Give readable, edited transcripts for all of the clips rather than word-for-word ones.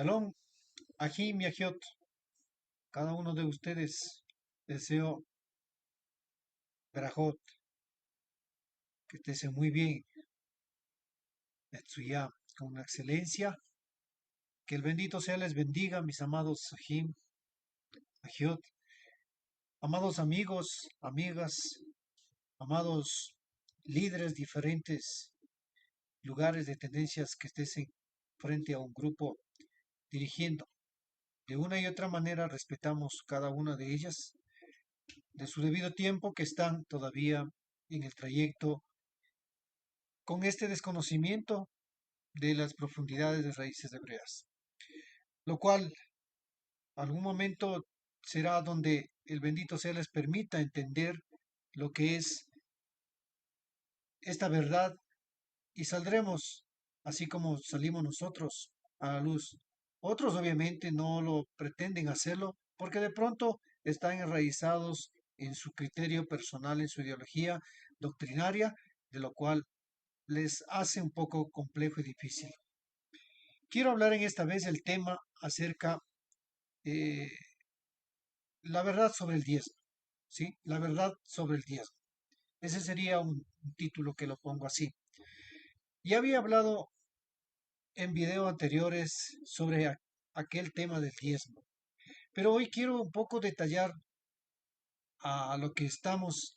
Shalom, Ají, Miajiot, cada uno de ustedes deseo Berajot, que estén muy bien, Metsuyá, con una excelencia, que el bendito sea les bendiga, mis amados Ajim, Ajiot, amados amigos, amigas, amados líderes diferentes lugares de tendencias que estén frente a un grupo dirigiendo. De una y otra manera respetamos cada una de ellas, de su debido tiempo, que están todavía en el trayecto con este desconocimiento de las profundidades de raíces hebreas, lo cual algún momento será donde el bendito sea les permita entender lo que es esta verdad y saldremos así como salimos nosotros a la luz. Otros obviamente no lo pretenden hacerlo porque de pronto están enraizados en su criterio personal, en su ideología doctrinaria, de lo cual les hace un poco complejo y difícil. Quiero hablar en esta vez el tema acerca eh, la verdad sobre el diezmo, ¿sí? La verdad sobre el diezmo. Ese sería un título que lo pongo así. Ya había hablado en videos anteriores sobre aquel tema del diezmo, pero hoy quiero un poco detallar a lo que estamos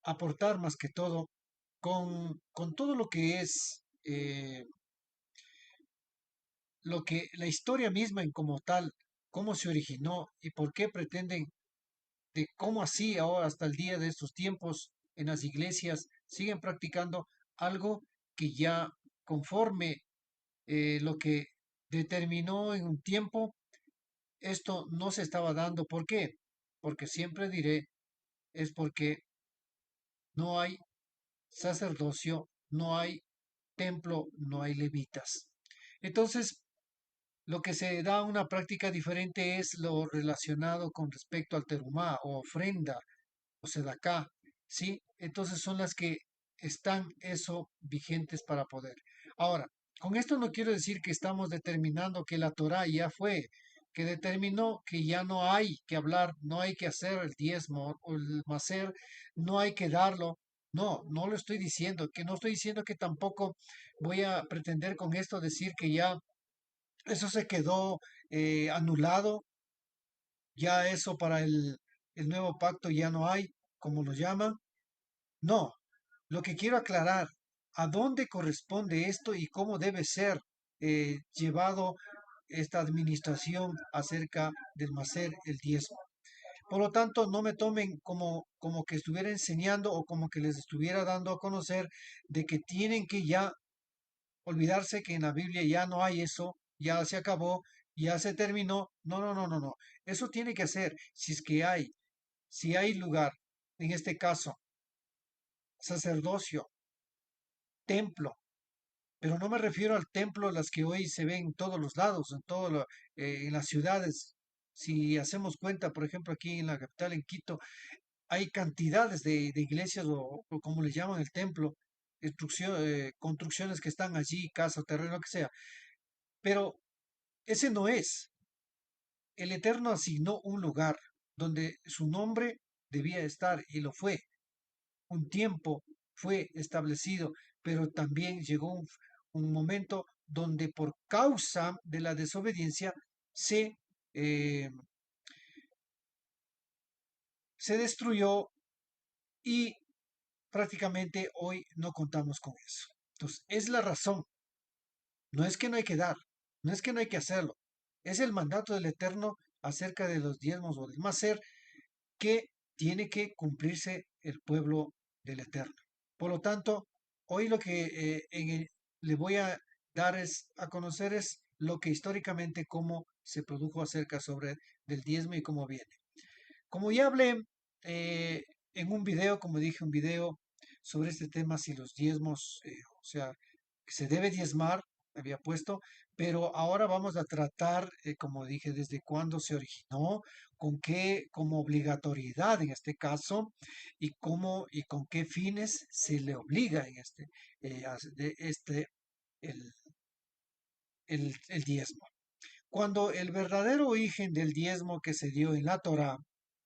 aportar más que todo con todo lo que es lo que la historia misma en como tal, cómo se originó y por qué pretenden de cómo así ahora hasta el día de estos tiempos en las iglesias siguen practicando algo que ya conforme lo que determinó en un tiempo, esto no se estaba dando. ¿Por qué? Porque siempre diré, es porque no hay sacerdocio, no hay templo, no hay levitas. Entonces, lo que se da una práctica diferente es lo relacionado con respecto al terumá o ofrenda o sedaká, ¿sí? Entonces son las que están eso vigentes para poder. Ahora, con esto no quiero decir que estamos determinando que la Torá ya fue, que determinó que ya no hay que hablar, no hay que hacer el diezmo o el macer, no hay que darlo. No, no lo estoy diciendo, que no estoy diciendo que tampoco voy a pretender con esto decir que ya eso se quedó anulado, ya eso para el nuevo pacto ya no hay, como lo llaman. No, lo que quiero aclarar, a dónde corresponde esto y cómo debe ser llevado esta administración acerca del macer el diezmo. Por lo tanto, no me tomen como que estuviera enseñando o como que les estuviera dando a conocer de que tienen que ya olvidarse que en la Biblia ya no hay eso, ya se acabó, ya se terminó. No, no, no, no, no. Eso tiene que hacer, si es que hay, si hay lugar, en este caso, sacerdocio, templo, pero no me refiero al templo las que hoy se ven en todos los lados, en las ciudades. Si hacemos cuenta, por ejemplo, aquí en la capital, en Quito, hay cantidades de iglesias o como le llaman el templo, construcciones que están allí, casa, terreno, lo que sea. Pero ese no es. El Eterno asignó un lugar donde su nombre debía estar y lo fue. Un tiempo fue establecido, pero también llegó un momento donde por causa de la desobediencia se, eh, se destruyó y prácticamente hoy no contamos con eso. Entonces, es la razón. No es que no hay que dar, no es que no hay que hacerlo. Es el mandato del Eterno acerca de los diezmos o del macer que tiene que cumplirse el pueblo del Eterno. Por lo tanto, hoy lo que le voy a dar es a conocer es lo que históricamente cómo se produjo acerca sobre del diezmo y cómo viene. Como ya hablé eh, en un video, como dije, un video sobre este tema, si los diezmos, o sea, se debe diezmar, había puesto, pero ahora vamos a tratar, como dije, desde cuándo se originó, con qué, como obligatoriedad en este caso, y cómo y con qué fines se le obliga en el diezmo. cuando el verdadero origen del diezmo que se dio en la Torá,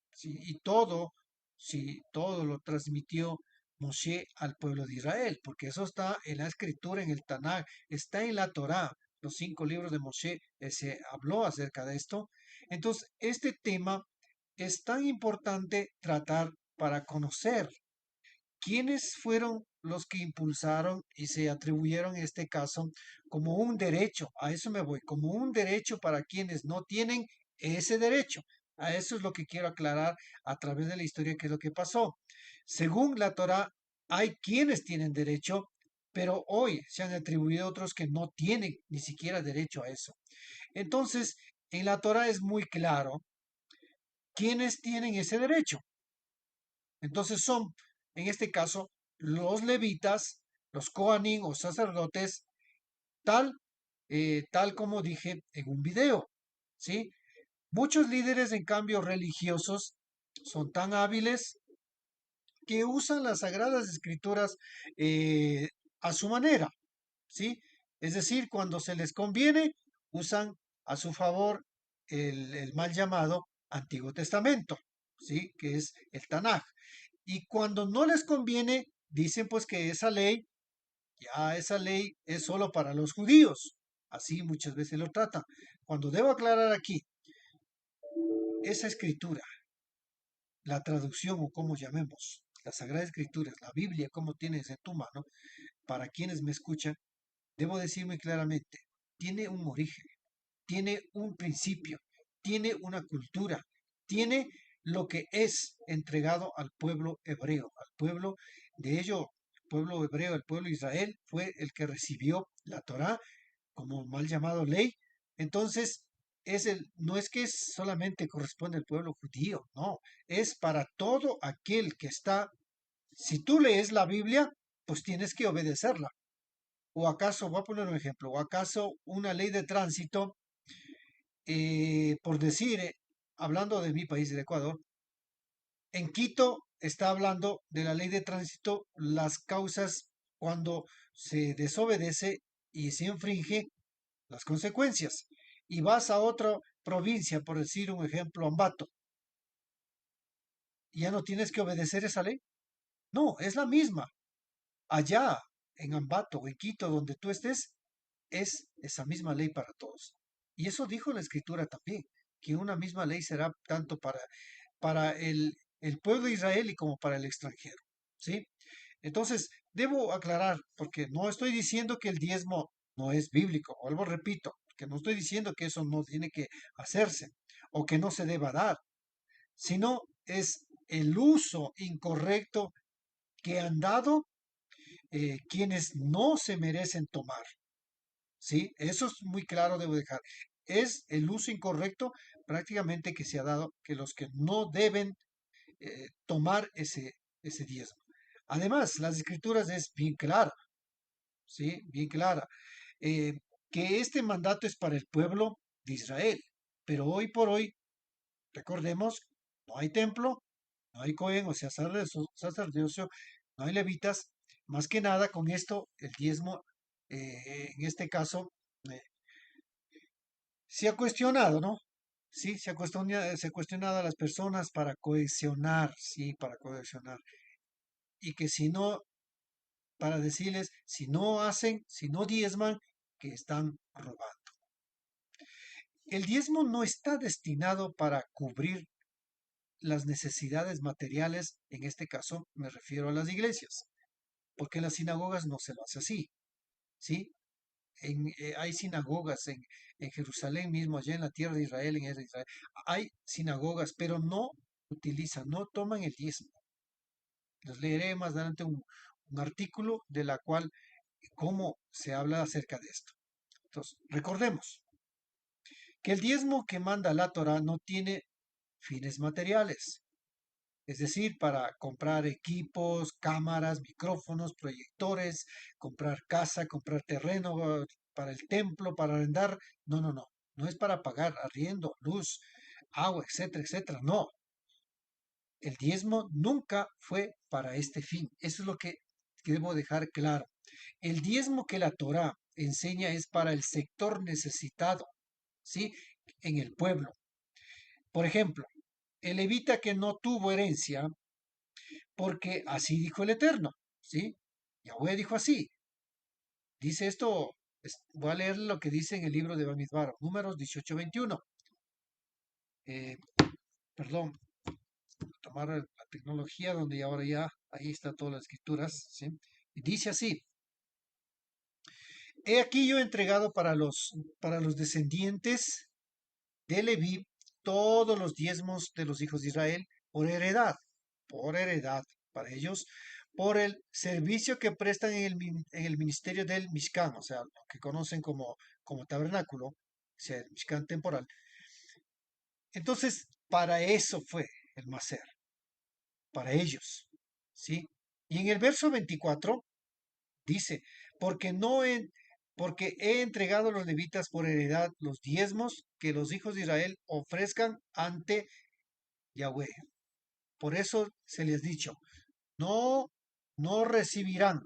¿sí? Y todo, sí, todo lo transmitió Moshe al pueblo de Israel, porque eso está en la escritura, en el Tanaj, está en la Torá, los 5 libros de Moshe, se habló acerca de esto. Entonces, este tema es tan importante tratar para conocer quiénes fueron los que impulsaron y se atribuyeron en este caso como un derecho, a eso me voy, como un derecho para quienes no tienen ese derecho. A eso es lo que quiero aclarar a través de la historia, qué es lo que pasó. Según la Torá, hay quienes tienen derecho, pero hoy se han atribuido otros que no tienen ni siquiera derecho a eso. Entonces, en la Torá es muy claro quiénes tienen ese derecho. Entonces son, en este caso, los levitas, los coanín o sacerdotes, tal, tal como dije en un video, ¿sí? Muchos líderes, en cambio, religiosos, son tan hábiles que usan las sagradas escrituras eh, a su manera, ¿sí? Es decir, cuando se les conviene, usan a su favor el mal llamado Antiguo Testamento, ¿sí? Que es el Tanaj. Y cuando no les conviene, dicen pues que esa ley es solo para los judíos. Así muchas veces lo tratan. Cuando debo aclarar aquí, esa escritura, la traducción o como llamemos, la Sagrada Escritura, la Biblia, como tienes en tu mano, para quienes me escuchan, debo decir muy claramente, tiene un origen, tiene un principio, tiene una cultura, tiene lo que es entregado al pueblo hebreo, al pueblo de ello, el pueblo hebreo, el pueblo de Israel fue el que recibió la Torá como mal llamado ley. Entonces, no es que solamente corresponde al pueblo judío, no, es para todo aquel que está, si tú lees la Biblia, pues tienes que obedecerla. ¿O acaso, voy a poner un ejemplo, o acaso una ley de tránsito, por decir, hablando de mi país, del Ecuador, en Quito está hablando de la ley de tránsito, las causas cuando se desobedece y se infringe las consecuencias. Y vas a otra provincia, por decir un ejemplo, Ambato, y ya no tienes que obedecer esa ley. No, es la misma. Allá, en Ambato o en Quito, donde tú estés, es esa misma ley para todos. Y eso dijo la escritura también, que una misma ley será tanto para el pueblo de Israel y como para el extranjero. ¿Sí? Entonces, debo aclarar, porque no estoy diciendo que el diezmo no es bíblico, vuelvo repito, que no estoy diciendo que eso no tiene que hacerse o que no se deba dar, sino es el uso incorrecto que han dado quienes no se merecen tomar. ¿Sí? Eso es muy claro, debo dejar. Es el uso incorrecto prácticamente que se ha dado, que los que no deben tomar ese diezmo. Además, las escrituras es bien clara, ¿sí? Bien clara, eh, que este mandato es para el pueblo de Israel. Pero hoy por hoy, recordemos, no hay templo, no hay Cohen, o sea, sacerdocio, no hay levitas. Más que nada, con esto, el diezmo, en este caso, eh, se ha cuestionado, ¿no? Sí, se ha cuestionado a las personas para cohesionar, sí, para cohesionar. Y que si no, para decirles, si no hacen, si no diezman, que están robando. El diezmo no está destinado para cubrir las necesidades materiales, en este caso me refiero a las iglesias, porque en las sinagogas no se lo hace así, ¿sí? Hay sinagogas en Jerusalén mismo, allá en la tierra de Israel, en Israel, hay sinagogas, pero no utilizan, no toman el diezmo. Les leeré más adelante un artículo de la cual, cómo se habla acerca de esto. Entonces, recordemos que el diezmo que manda la Torah no tiene fines materiales, es decir, para comprar equipos, cámaras, micrófonos, proyectores, comprar casa, comprar terreno para el templo, para arrendar. No, no, no. No es para pagar arriendo, luz, agua, etcétera, etcétera. No. El diezmo nunca fue para este fin. Eso es lo que debo dejar claro. El diezmo que la Torá enseña es para el sector necesitado, ¿sí? En el pueblo. Por ejemplo, el levita que no tuvo herencia, porque así dijo el Eterno, ¿sí? Yahweh dijo así. Dice esto, voy a leer lo que dice en el libro de Bamidbar, números 18-21. Eh, Perdón, tomar la tecnología donde ahora ya ahí está todas las escrituras, ¿sí? Y dice así: He aquí yo he entregado para los descendientes de Leví todos los diezmos de los hijos de Israel por heredad para ellos, por el servicio que prestan en el ministerio del Mishkan, o sea, lo que conocen como tabernáculo, o sea, el Mishkan temporal. Entonces, para eso fue el Maser, para ellos, ¿sí? Y en el verso 24 dice, porque no he, porque he entregado a los levitas por heredad los diezmos que los hijos de Israel ofrezcan ante Yahweh. Por eso se les ha dicho, no, no recibirán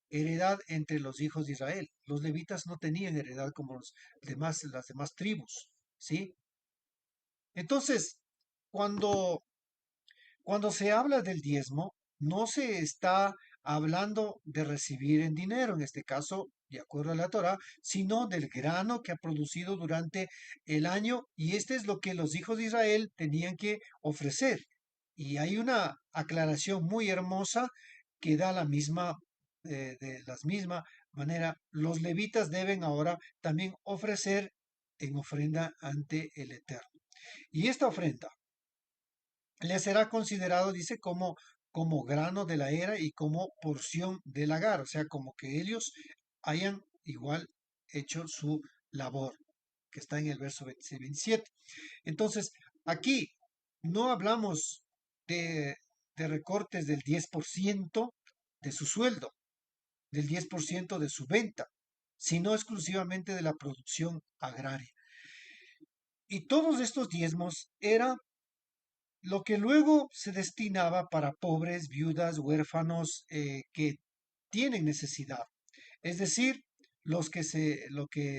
heredad entre los hijos de Israel. Los levitas no tenían heredad como las demás tribus, ¿sí? Entonces, cuando Cuando se habla del diezmo, no se está hablando de recibir en dinero, en este caso, de acuerdo a la Torah, sino del grano que ha producido durante el año, y este es lo que los hijos de Israel tenían que ofrecer. Y hay una aclaración muy hermosa que da de la misma manera, los levitas deben ahora también ofrecer en ofrenda ante el Eterno. Y esta ofrenda le será considerado, dice, como grano de la era y como porción del lagar, o sea, como que ellos hayan igual hecho su labor, que está en el verso 26 27. Entonces, aquí no hablamos de, de recortes del 10% de su sueldo, del 10% de su venta, sino exclusivamente de la producción agraria. Y todos estos diezmos era lo que luego se destinaba para pobres, viudas, huérfanos que tienen necesidad. Es decir, lo que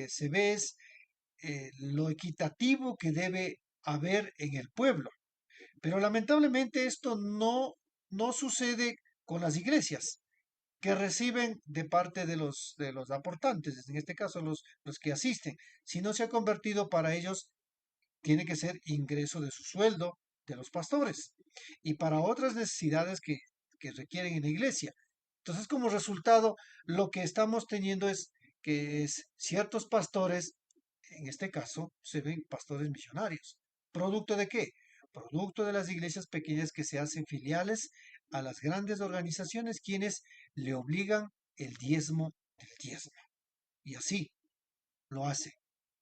se ve es lo equitativo que debe haber en el pueblo. Pero lamentablemente esto no sucede con las iglesias que reciben de parte de los aportantes, en este caso los que asisten, sino se ha convertido para ellos tiene que ser ingreso de su sueldo de los pastores y para otras necesidades que requieren en la iglesia. Entonces, como resultado, lo que estamos teniendo es que ciertos pastores, en este caso, se ven pastores misionarios. ¿Producto de qué? Producto de las iglesias pequeñas que se hacen filiales a las grandes organizaciones, quienes le obligan el diezmo del diezmo. Y así lo hacen.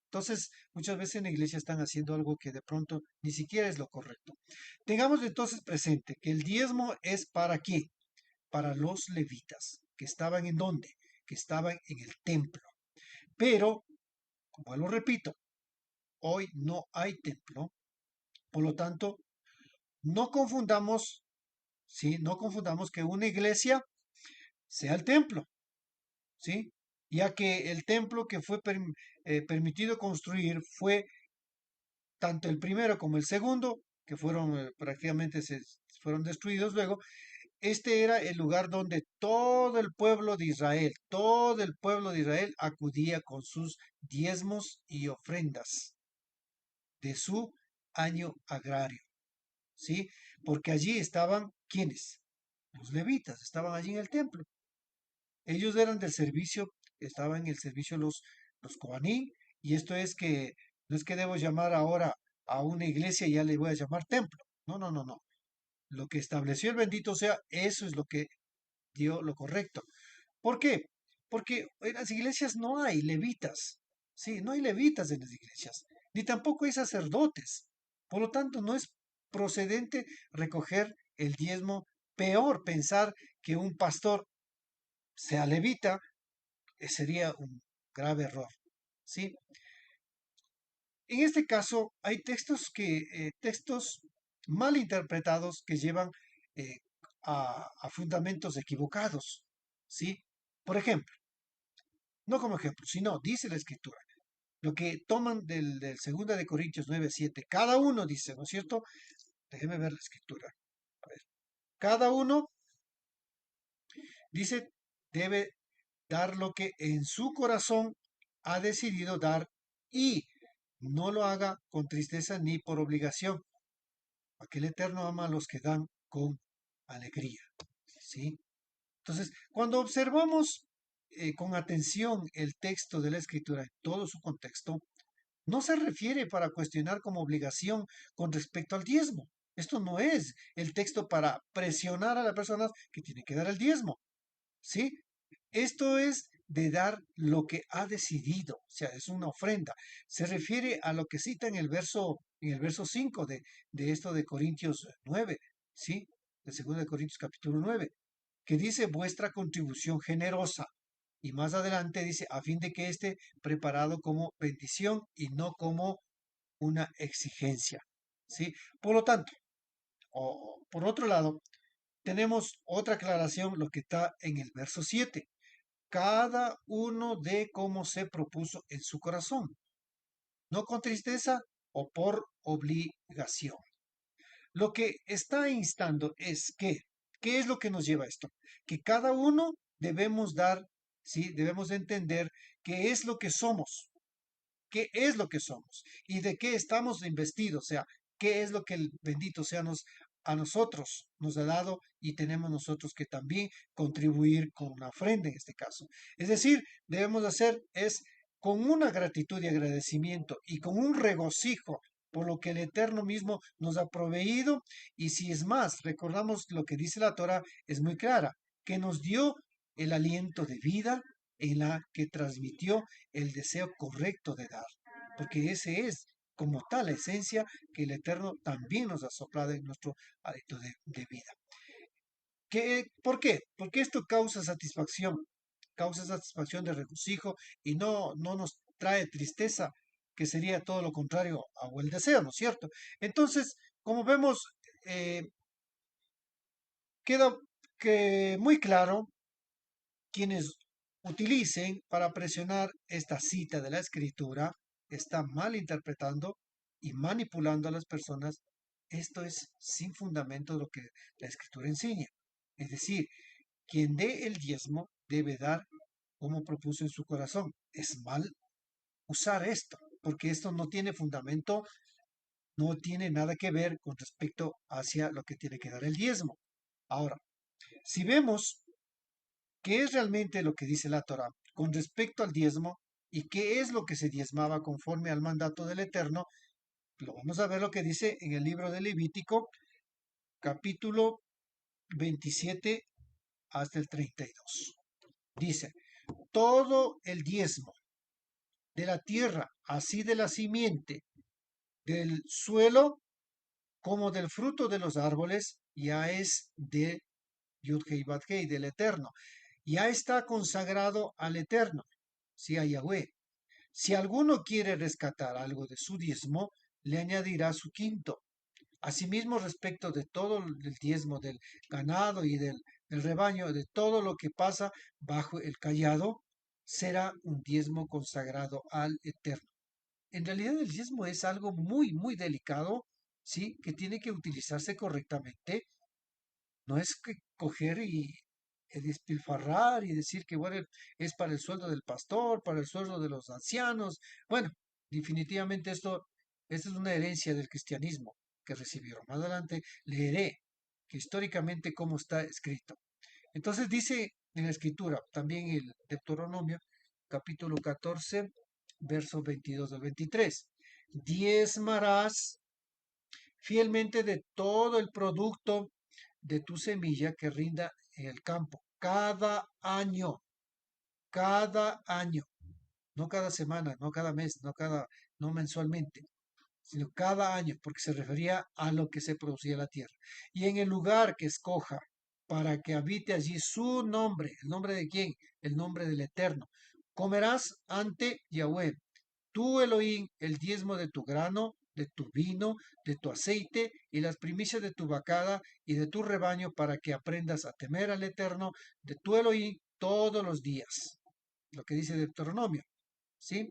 Entonces, muchas veces en la iglesia están haciendo algo que de pronto ni siquiera es lo correcto. Tengamos entonces presente que el diezmo es para quién? Para los levitas, que estaban en dónde? Que estaban en el templo. Pero, como lo repito, hoy no hay templo, por lo tanto, no confundamos, ¿sí? No confundamos que una iglesia sea el templo, ¿sí? Ya que el templo que fue permitido construir fue tanto el primero como el segundo, que fueron prácticamente se fueron destruidos luego, este era el lugar donde todo el pueblo de Israel acudía con sus diezmos y ofrendas de su año agrario, ¿sí? Porque allí estaban, ¿quiénes? Los levitas, estaban allí en el templo. Ellos eran del servicio, estaban en el servicio los Kohanim, y esto es que no es que debo llamar ahora a una iglesia y ya le voy a llamar templo. No, no, no, no. Lo que estableció el bendito sea, eso es lo que dio lo correcto. ¿Por qué? Porque en las iglesias no hay levitas. Sí, no hay levitas en las iglesias, ni tampoco hay sacerdotes. Por lo tanto, no es procedente recoger el diezmo. Peor pensar que un pastor sea levita sería un grave error, ¿sí? En este caso, hay textos mal interpretados que llevan eh, a fundamentos equivocados, ¿sí? Por ejemplo, no como ejemplo, sino dice la escritura. lo que toman del 2 de Corintios 9:7, cada uno dice, ¿no es cierto? Déjeme ver la escritura. A ver, cada uno dice, debe dar lo que en su corazón ha decidido dar y no lo haga con tristeza ni por obligación. Aquel Eterno ama a los que dan con alegría. ¿Sí? Entonces, cuando observamos con atención el texto de la Escritura en todo su contexto, no se refiere para cuestionar como obligación con respecto al diezmo. Esto no es el texto para presionar a las personas que tienen que dar el diezmo. ¿Sí? Esto es de dar lo que ha decidido, o sea, es una ofrenda. Se refiere a lo que cita en el verso 5 de esto de Corintios 9, ¿sí? De 2 de Corintios capítulo 9, que dice vuestra contribución generosa. Y más adelante dice, a fin de que esté preparado como bendición y no como una exigencia, ¿sí? Por lo tanto, o por otro lado, tenemos otra aclaración, lo que está en el verso 7. Cada uno de como se propuso en su corazón, no con tristeza o por obligación. Lo que está instando es que, ¿qué es lo que nos lleva a esto? Que cada uno debemos dar, ¿sí? Debemos entender qué es lo que somos, qué es lo que somos y de qué estamos investidos, o sea, qué es lo que el bendito sea a nosotros nos ha dado y tenemos nosotros que también contribuir con una ofrenda en este caso. Es decir, debemos hacer es con una gratitud y agradecimiento y con un regocijo por lo que el Eterno mismo nos ha proveído y si es más, recordamos lo que dice la Torah, es muy clara, que nos dio el aliento de vida en la que transmitió el deseo correcto de dar, porque ese es como tal la esencia que el Eterno también nos ha soplado en nuestro hábito de vida. ¿Por qué? Porque esto causa satisfacción de regocijo y no nos trae tristeza, que sería todo lo contrario a el deseo, ¿no es cierto? Entonces, como vemos, eh, queda que muy claro quienes utilicen para presionar esta cita de la escritura están mal interpretando y manipulando a las personas. Esto es sin fundamento lo que la escritura enseña. Es decir, quien dé el diezmo debe dar como propuso en su corazón. Es mal usar esto, porque esto no tiene fundamento, no tiene nada que ver con respecto hacia lo que tiene que dar el diezmo. Ahora, si vemos qué es realmente lo que dice la Torah con respecto al diezmo y qué es lo que se diezmaba conforme al mandato del Eterno, lo vamos a ver lo que dice en el libro de Levítico, capítulo 27 hasta el 32. Dice, todo el diezmo de la tierra, así de la simiente, del suelo, como del fruto de los árboles, ya es de Yudhei Badhei, del Eterno. Ya está consagrado al Eterno, sí, a Yahweh. Si alguno quiere rescatar algo de su diezmo, le añadirá su quinto. Asimismo, respecto de todo el diezmo del ganado y del rebaño, de todo lo que pasa bajo el cayado, será un diezmo consagrado al Eterno. En realidad el diezmo es algo muy, muy delicado, ¿sí? Que tiene que utilizarse correctamente. No es que coger y despilfarrar y decir que bueno, es para el sueldo del pastor, para el sueldo de los ancianos. Bueno, definitivamente esto es una herencia del cristianismo que recibieron. Más adelante leeré que históricamente cómo está escrito. Entonces dice en la escritura, también el Deuteronomio, capítulo 14, versos 22 al 23. Diezmarás fielmente de todo el producto de tu semilla que rinda en el campo, cada año, no cada semana, no cada mes, no mensualmente, sino cada año, porque se refería a lo que se producía en la tierra. Y en el lugar que escoja para que habite allí su nombre, ¿el nombre de quién? El nombre del Eterno. Comerás ante Yahweh tú, Elohim, el diezmo de tu grano, de tu vino, de tu aceite y las primicias de tu vacada y de tu rebaño para que aprendas a temer al Eterno de tu Elohim todos los días. Lo que dice Deuteronomio, ¿sí?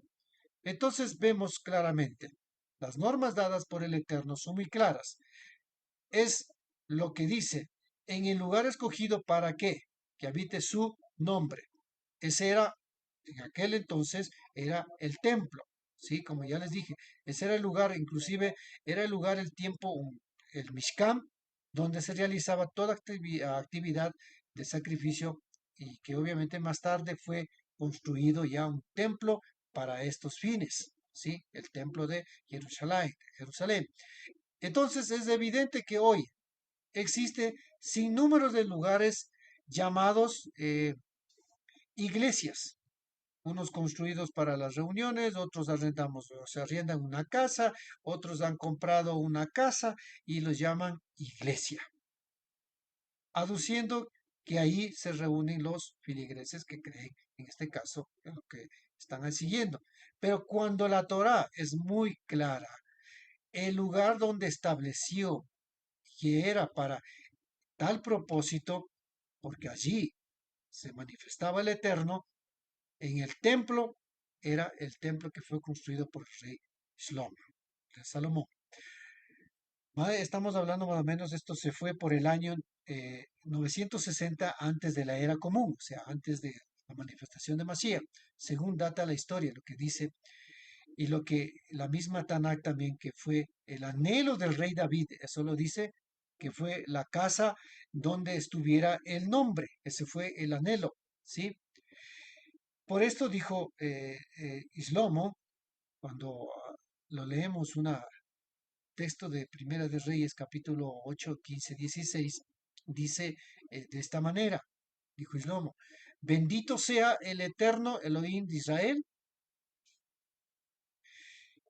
Entonces vemos claramente, las normas dadas por el Eterno son muy claras. Es lo que dice, en el lugar escogido para qué, que habite su nombre. Ese era, en aquel entonces, era el templo, ¿sí? Como ya les dije, ese era el lugar, inclusive era el lugar, el tiempo, el Mishkan, donde se realizaba toda actividad de sacrificio y que obviamente más tarde fue construido ya un templo para estos fines, ¿sí? El templo de Jerusalén. Entonces es evidente que hoy existe sin número de lugares llamados iglesias, unos construidos para las reuniones, otros arrendamos, o se arriendan una casa, otros han comprado una casa y los llaman iglesia, aduciendo que ahí se reúnen los filigreses que creen, en este caso, en lo que están siguiendo. Pero cuando la Torá es muy clara, el lugar donde estableció que era para tal propósito, porque allí se manifestaba el Eterno, en el templo, era el templo que fue construido por el rey Shlomo, el rey Salomón. Estamos hablando más o menos, esto se fue por el año 960 antes de la era común, o sea, antes de la manifestación de Mashiach, según data la historia, lo que dice, y lo que la misma Tanakh también, que fue el anhelo del rey David, eso lo dice, que fue la casa donde estuviera el nombre, ese fue el anhelo, ¿sí? Por esto dijo Islomo, cuando lo leemos, un texto de Primera de Reyes, capítulo 8, 15, 16, dice de esta manera, dijo Islomo, bendito sea el eterno Elohim de Israel,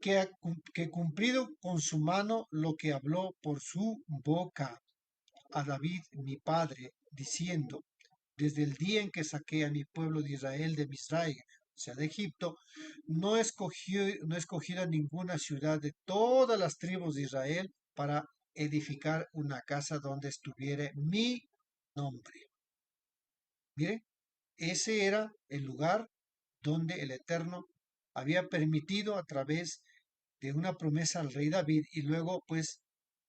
que cumplido con su mano lo que habló por su boca a David mi padre, diciendo, desde el día en que saqué a mi pueblo de Israel de Misraim, o sea, de Egipto, no escogiera ninguna ciudad de todas las tribus de Israel para edificar una casa donde estuviera mi nombre. Miren, ese era el lugar donde el Eterno había permitido a través de una promesa al rey David y luego pues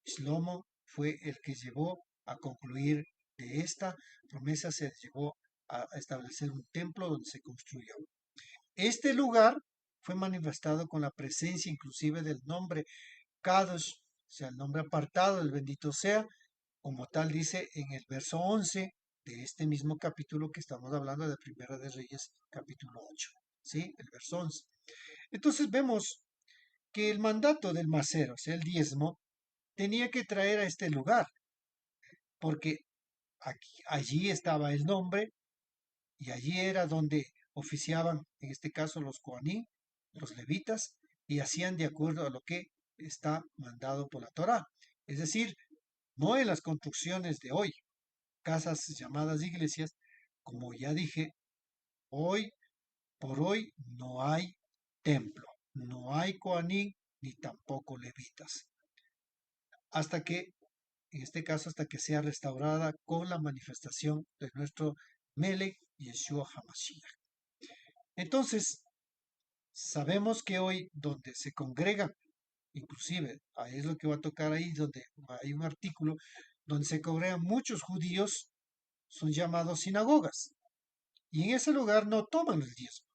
Shlomo fue el que llevó a concluir de esta promesa, se llevó a establecer un templo donde se construyó. Este lugar fue manifestado con la presencia inclusive del nombre Kadosh, o sea, el nombre apartado, el bendito sea, como tal dice en el verso 11 de este mismo capítulo que estamos hablando de Primera de Reyes, capítulo 8, ¿sí? El verso 11. Entonces vemos que el mandato del macero, o sea, el diezmo, tenía que traer a este lugar, porque allí estaba el nombre y allí era donde oficiaban, en este caso, los coaní, los levitas, y hacían de acuerdo a lo que está mandado por la Torá. Es decir, no en las construcciones de hoy, casas llamadas iglesias, como ya dije, hoy por hoy no hay templo, no hay coaní ni tampoco levitas, hasta que, en este caso, hasta que sea restaurada con la manifestación de nuestro Melech Yeshua HaMashiach. Entonces, sabemos que hoy donde se congregan, inclusive, ahí es lo que va a tocar ahí, donde hay un artículo, donde se congregan muchos judíos, son llamados sinagogas, y en ese lugar no toman el diezmo.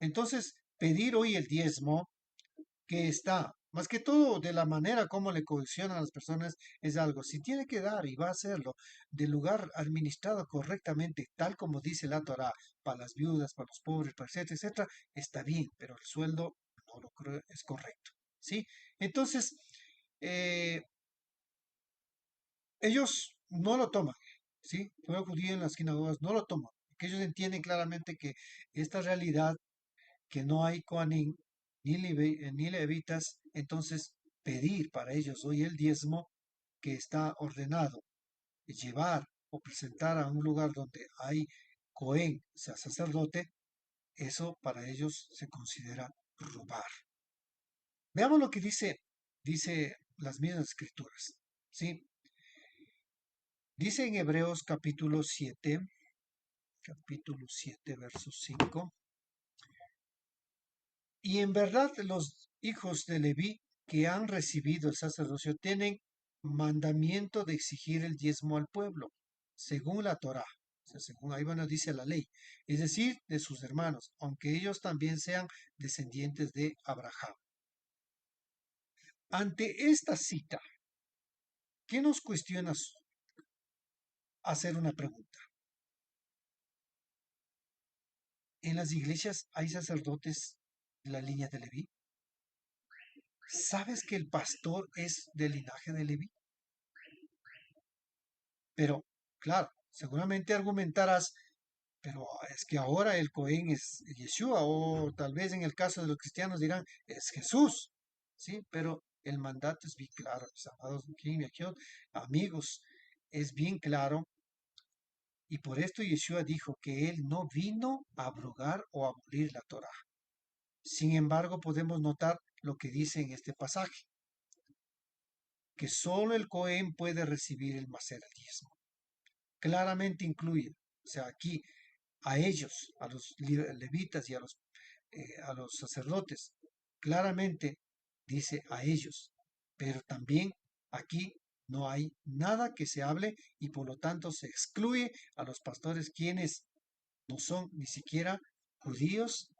Entonces, pedir hoy el diezmo, que está, más que todo de la manera como le coaccionan a las personas, es algo, si tiene que dar y va a hacerlo del lugar administrado correctamente, tal como dice la Torah, para las viudas, para los pobres, para etcétera, etcétera, está bien, pero el sueldo no lo creo es correcto, ¿sí? Entonces, eh, ellos no lo toman, ¿sí? Pueblo judío en las sinagogas no lo toman, porque ellos entienden claramente que esta realidad, que no hay Kohanim ni levitas, entonces pedir para ellos hoy el diezmo que está ordenado, llevar o presentar a un lugar donde hay Cohen, o sea, sacerdote, eso para ellos se considera robar. Veamos lo que dice las mismas escrituras, ¿sí? Dice en Hebreos capítulo 7, verso 5, Y en verdad los hijos de Leví que han recibido el sacerdocio tienen mandamiento de exigir el diezmo al pueblo, según la Torá, o sea, según ahí bueno dice la ley, es decir, de sus hermanos, aunque ellos también sean descendientes de Abraham. Ante esta cita, ¿qué nos cuestiona hacer una pregunta? ¿En las iglesias hay sacerdotes de la línea de Leví? ¿Sabes que el pastor es del linaje de Leví? Pero, claro, seguramente argumentarás, pero es que ahora el Cohen es Yeshua, o tal vez en el caso de los cristianos dirán, es Jesús, ¿sí? Pero el mandato es bien claro, mis amados amigos, es bien claro, y por esto Yeshua dijo que él no vino a abrogar o abolir la Torá. Sin embargo, podemos notar lo que dice en este pasaje, que solo el Cohen puede recibir el macer al diezmo. Claramente incluye, o sea, aquí a ellos, a los levitas y a los sacerdotes. Claramente dice a ellos, pero también aquí no hay nada que se hable y por lo tanto se excluye a los pastores quienes no son ni siquiera judíos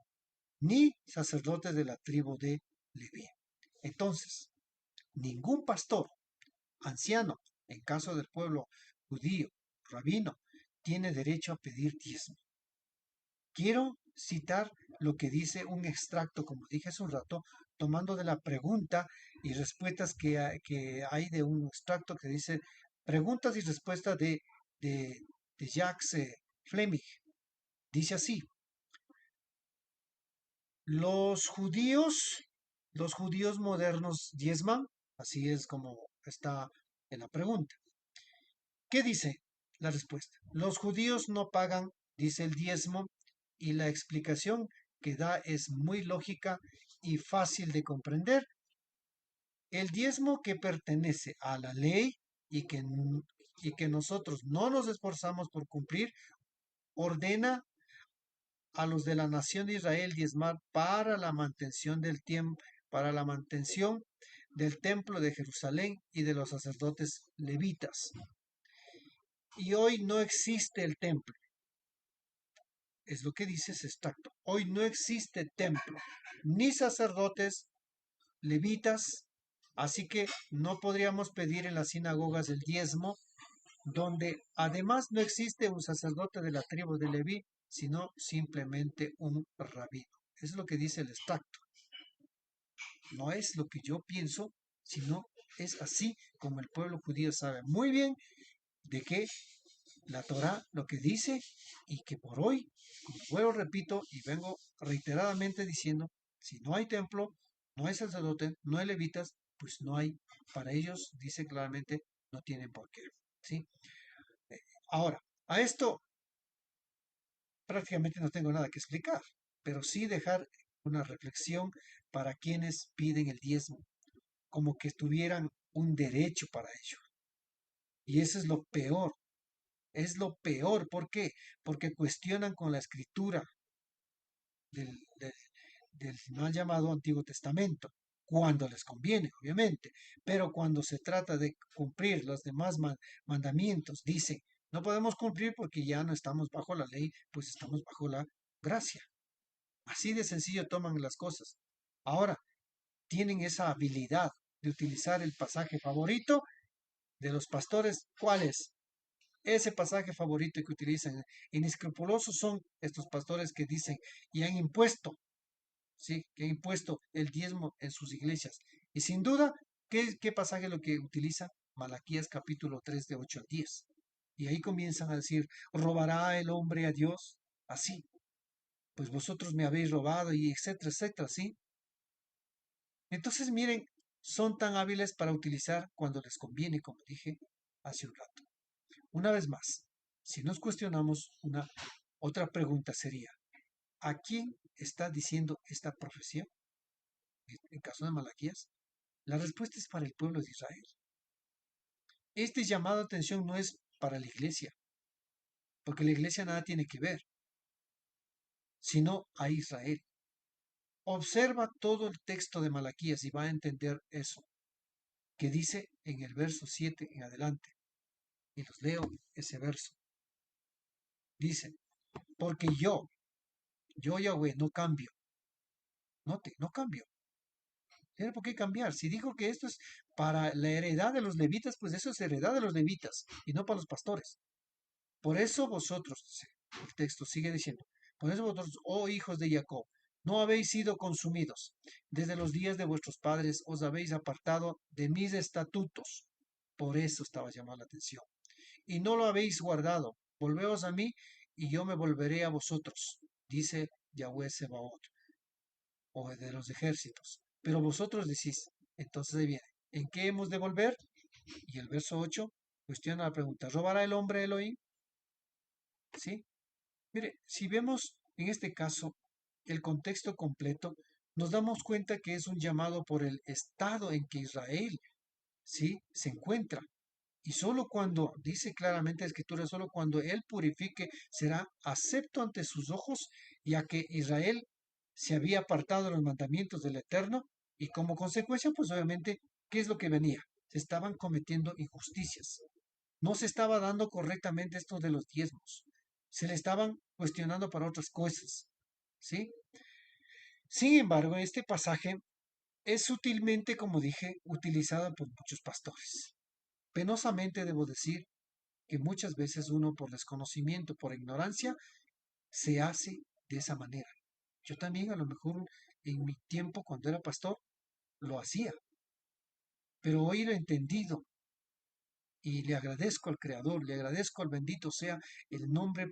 ni sacerdotes de la tribu de Leví. Entonces, ningún pastor, anciano, en caso del pueblo judío, rabino, tiene derecho a pedir diezmo. Quiero citar lo que dice un extracto, como dije hace un rato, tomando de la pregunta y respuestas que hay de un extracto que dice preguntas y respuestas de, de Jacques Fleming. Dice así, los judíos, los judíos modernos diezman, así es como está en la pregunta. ¿Qué dice la respuesta? Los judíos no pagan, dice el diezmo, y la explicación que da es muy lógica y fácil de comprender. El diezmo que pertenece a la ley y y que nosotros no nos esforzamos por cumplir, ordena a los de la nación de Israel diezmar para la mantención del tiempo, para la mantención del templo de Jerusalén y de los sacerdotes levitas. Y hoy no existe el templo. Es lo que dice ese extracto. Hoy no existe templo, ni sacerdotes, levitas, así que no podríamos pedir en las sinagogas el diezmo, donde además no existe un sacerdote de la tribu de Leví, sino simplemente un rabino. Es lo que dice el extracto. No es lo que yo pienso, sino es así como el pueblo judío sabe muy bien de que la Torah lo que dice y que por hoy, como vuelvo repito y vengo reiteradamente diciendo, si no hay templo, no hay sacerdote, no hay levitas, pues no hay, para ellos dice claramente, no tienen por qué. ¿Sí? Ahora, a esto prácticamente no tengo nada que explicar, pero sí dejar una reflexión para quienes piden el diezmo, como que tuvieran un derecho para ello. Y eso es lo peor. ¿Por qué? Porque cuestionan con la escritura del, del, del mal llamado Antiguo Testamento, cuando les conviene, obviamente, pero cuando se trata de cumplir los demás mandamientos, dicen, no podemos cumplir porque ya no estamos bajo la ley, pues estamos bajo la gracia. Así de sencillo toman las cosas. Ahora, tienen esa habilidad de utilizar el pasaje favorito de los pastores. ¿Cuál es? Ese pasaje favorito que utilizan. Inescrupulosos son estos pastores que dicen y han impuesto, ¿sí? Que han impuesto el diezmo en sus iglesias. Y sin duda, ¿qué pasaje es lo que utiliza? Malaquías capítulo 3 de 8 al 10. Y ahí comienzan a decir, ¿robará el hombre a Dios? Así, pues vosotros me habéis robado y etcétera, etcétera, ¿sí? Entonces, miren, son tan hábiles para utilizar cuando les conviene, como dije hace un rato. Una vez más, si nos cuestionamos, una otra pregunta sería, ¿a quién está diciendo esta profecía? En caso de Malaquías, la respuesta es para el pueblo de Israel. Este llamado de atención no es para la iglesia, porque la iglesia nada tiene que ver, sino a Israel. Observa todo el texto de Malaquías y va a entender eso, que dice en el verso 7 en adelante. Y los leo ese verso. Dice, porque yo Yahweh, no cambio. Note, no cambio. ¿Tiene por qué cambiar? Si dijo que esto es para la heredad de los levitas, pues eso es heredad de los levitas y no para los pastores. Por eso vosotros, el texto sigue diciendo, por eso vosotros, oh hijos de Jacob, no habéis sido consumidos. Desde los días de vuestros padres os habéis apartado de mis estatutos. Por eso estaba llamando la atención. Y no lo habéis guardado. Volveos a mí y yo me volveré a vosotros, dice Yahweh Sebaot, o de los ejércitos. Pero vosotros decís, entonces ahí viene, ¿en qué hemos de volver? Y el verso 8 cuestiona la pregunta, ¿robará el hombre Elohim? ¿Sí? Mire, si vemos en este caso el contexto completo, nos damos cuenta que es un llamado por el estado en que Israel, ¿sí?, se encuentra. Y solo cuando, dice claramente la Escritura, solo cuando Él purifique será acepto ante sus ojos, ya que Israel se había apartado de los mandamientos del Eterno y como consecuencia, pues obviamente, ¿qué es lo que venía? Se estaban cometiendo injusticias. No se estaba dando correctamente esto de los diezmos. Se le estaban cuestionando para otras cosas. ¿Sí? Sin embargo, este pasaje es sutilmente, como dije, utilizado por muchos pastores. Penosamente debo decir que muchas veces uno por desconocimiento, por ignorancia, se hace de esa manera. Yo también a lo mejor en mi tiempo cuando era pastor lo hacía, pero hoy lo he entendido y le agradezco al Creador, le agradezco al bendito sea el nombre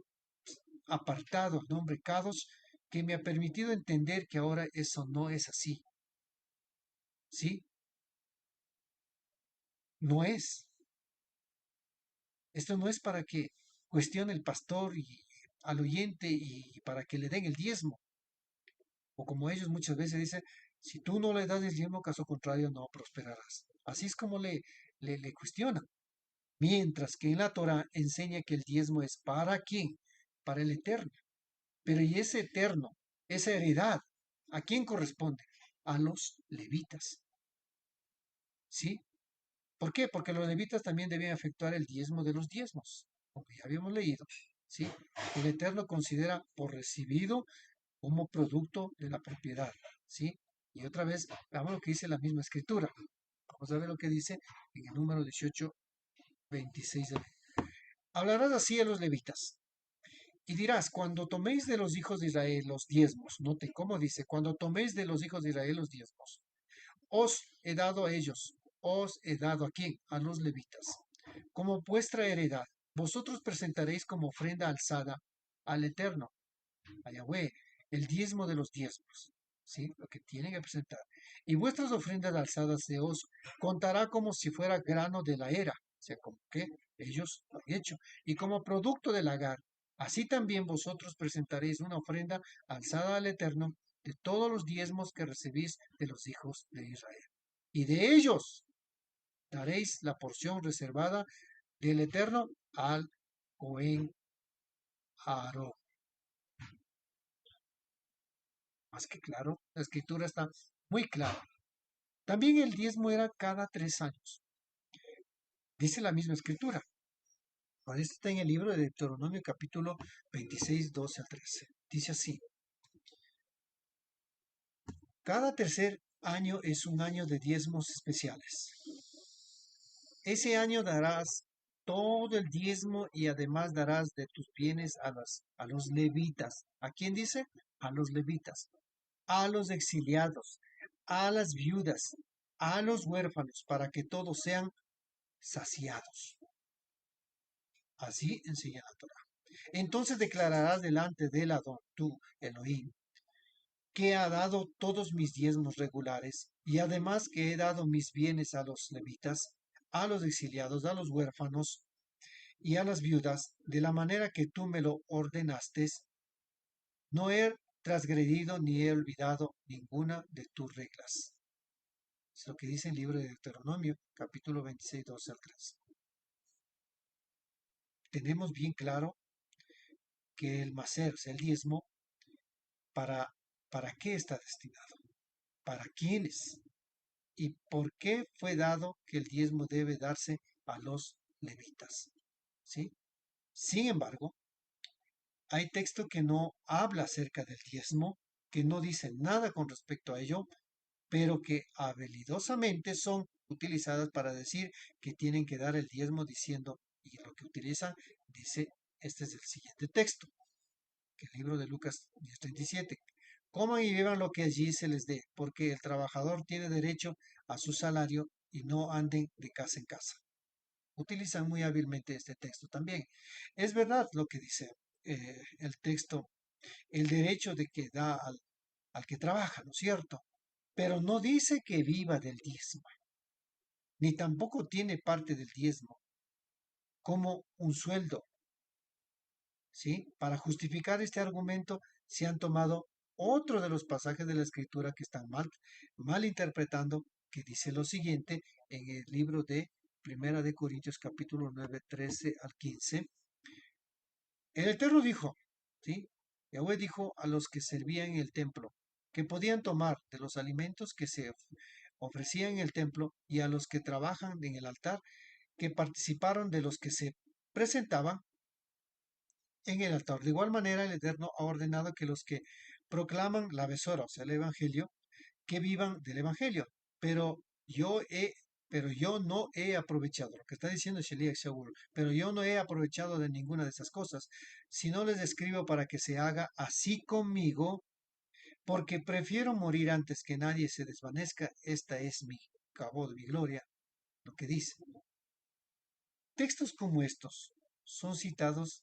apartado, el nombre Kadosh, que me ha permitido entender que ahora eso no es así. ¿Sí? No es. Esto no es para que cuestione el pastor y al oyente y para que le den el diezmo. O como ellos muchas veces dicen, si tú no le das el diezmo, caso contrario, no prosperarás. Así es como le cuestionan. Mientras que en la Torah enseña que el diezmo es para quién, para el eterno. Pero y ese eterno, esa heredad, ¿a quién corresponde? A los levitas. ¿Sí? ¿Por qué? Porque los levitas también deben efectuar el diezmo de los diezmos, como ya habíamos leído. ¿Sí? El eterno considera por recibido como producto de la propiedad. ¿Sí? Y otra vez, veamos lo que dice la misma escritura. Vamos a ver lo que dice en el número 18, 26. Hablarás así a los levitas. Y dirás, cuando toméis de los hijos de Israel los diezmos, note cómo dice, cuando toméis de los hijos de Israel los diezmos, os he dado a ellos, os he dado a quién, a los levitas, como vuestra heredad. Vosotros presentaréis como ofrenda alzada al Eterno, a Yahweh, el diezmo de los diezmos, ¿sí? Lo que tienen que presentar. Y vuestras ofrendas alzadas se os contará como si fuera grano de la era, o sea, como que ellos lo han hecho, y como producto del lagar. Así también vosotros presentaréis una ofrenda alzada al Eterno de todos los diezmos que recibís de los hijos de Israel. Y de ellos daréis la porción reservada del Eterno al Cohen Aarón. Más que claro, la escritura está muy clara. También el diezmo era cada 3 años. Dice la misma escritura. Esto está en el libro de Deuteronomio capítulo 26, 12 al 13. Dice así. Cada tercer año es un año de diezmos especiales. Ese año darás todo el diezmo y además darás de tus bienes a los levitas. ¿A quién dice? A los levitas, a los exiliados, a las viudas, a los huérfanos, para que todos sean saciados. Así enseña la Torah. Entonces declararás delante del Adón, tú, Elohim, que ha dado todos mis diezmos regulares, y además que he dado mis bienes a los levitas, a los exiliados, a los huérfanos y a las viudas, de la manera que tú me lo ordenaste. No he transgredido ni he olvidado ninguna de tus reglas. Es lo que dice el libro de Deuteronomio, capítulo 26, 12 al 13. Tenemos bien claro que el macer, o sea, el diezmo, para para qué está destinado, para quiénes y por qué fue dado que el diezmo debe darse a los levitas. ¿Sí? Sin embargo, hay texto que no habla acerca del diezmo, que no dice nada con respecto a ello, pero que habilidosamente son utilizadas para decir que tienen que dar el diezmo diciendo, y lo que utilizan, dice, este es el siguiente texto, que el libro de Lucas 10:37. Coman y beban lo que allí se les dé, porque el trabajador tiene derecho a su salario y no anden de casa en casa. Utilizan muy hábilmente este texto también. Es verdad lo que dice el texto, el derecho de que da al que trabaja, ¿no es cierto? Pero no dice que viva del diezmo, ni tampoco tiene parte del diezmo como un sueldo, ¿sí? Para justificar este argumento se han tomado otro de los pasajes de la escritura que están mal interpretando, que dice lo siguiente en el libro de Primera de Corintios capítulo 9 13 al 15. El Eterno dijo, ¿sí? Yahweh dijo a los que servían en el templo que podían tomar de los alimentos que se ofrecían en el templo y a los que trabajan en el altar que participaron de los que se presentaban en el altar. De igual manera, el Eterno ha ordenado que los que proclaman la besora, o sea, el Evangelio, que vivan del Evangelio. Pero yo he, pero yo no he aprovechado, lo que está diciendo Sheliach Shaul, pero yo no he aprovechado de ninguna de esas cosas, sino les escribo para que se haga así conmigo, porque prefiero morir antes que nadie se desvanezca. Esta es mi cabo de mi gloria, lo que dice. Textos como estos son citados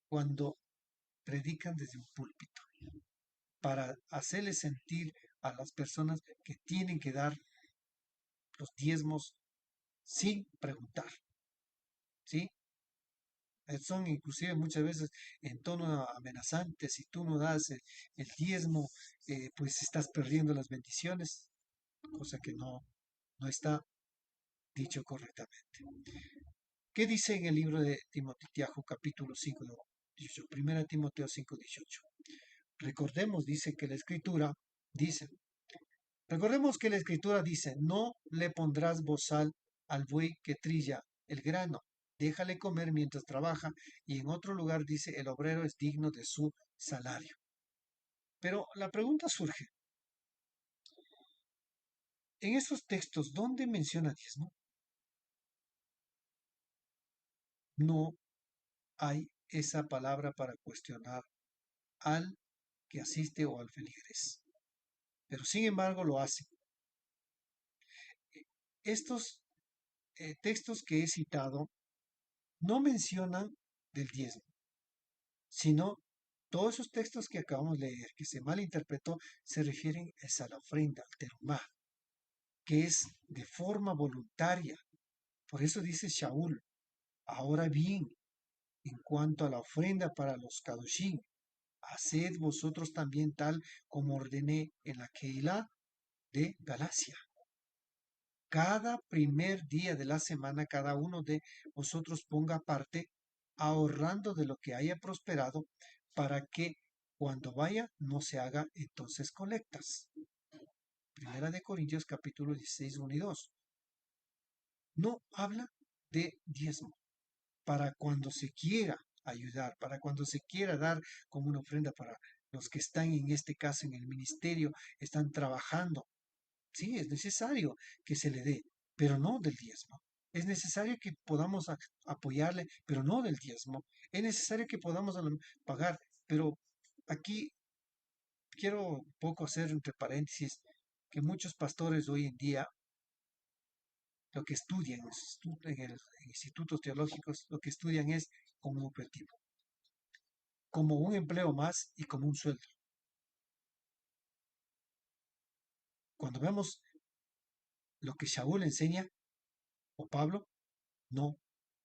cuando predican desde un púlpito, para hacerles sentir a las personas que tienen que dar los diezmos sin preguntar, ¿sí? Son inclusive muchas veces en tono amenazante, si tú no das el diezmo, pues estás perdiendo las bendiciones, cosa que no está dicho correctamente. ¿Qué dice en el libro de Timoteo capítulo 5, 18? Primera Timoteo 5, 18. Recordemos, dice que la escritura dice, recordemos que la escritura dice, no le pondrás bozal al buey que trilla el grano, déjale comer mientras trabaja, y en otro lugar dice, el obrero es digno de su salario. Pero la pregunta surge, en estos textos, ¿dónde menciona diezmo? No hay esa palabra para cuestionar al que asiste o al feligres. Pero sin embargo lo hace. Estos textos que he citado no mencionan del diezmo, sino todos esos textos que acabamos de leer, que se malinterpretó, se refieren a la ofrenda, al terumá, que es de forma voluntaria. Por eso dice Shaul, ahora bien, en cuanto a la ofrenda para los kadoshim, haced vosotros también tal como ordené en la Keilah de Galacia. Cada primer día de la semana, cada uno de vosotros ponga aparte, ahorrando de lo que haya prosperado, para que cuando vaya no se haga entonces colectas. Primera de Corintios capítulo 16, 1 y 2. No habla de diezmo. Para cuando se quiera ayudar, para cuando se quiera dar como una ofrenda para los que están en este caso en el ministerio, están trabajando. Sí, es necesario que se le dé, pero no del diezmo. Es necesario que podamos apoyarle, pero no del diezmo. Es necesario que podamos pagar, pero aquí quiero un poco hacer entre paréntesis que muchos pastores hoy en día lo que estudian en institutos teológicos, lo que estudian es como un objetivo, como un empleo más y como un sueldo. Cuando vemos lo que Shaul enseña, o Pablo, no,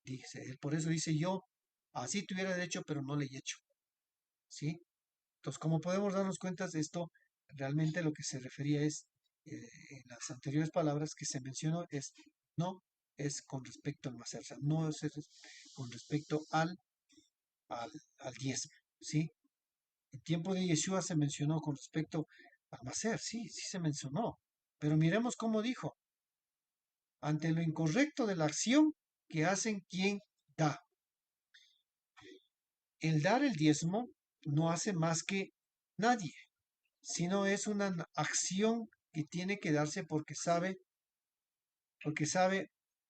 dice él. Por eso dice yo, así tuviera derecho, pero no le he hecho. ¿Sí? Entonces, como podemos darnos cuenta de esto, realmente lo que se refería es, en las anteriores palabras que se mencionó, es no es con respecto al macer, o sea, no es con respecto al, al diezmo, ¿sí? En tiempo de Yeshua se mencionó con respecto al Maser, sí, sí se mencionó. Pero miremos cómo dijo, ante lo incorrecto de la acción que hacen quien da. El dar el diezmo no hace más que nadie, sino es una acción que tiene que darse porque sabe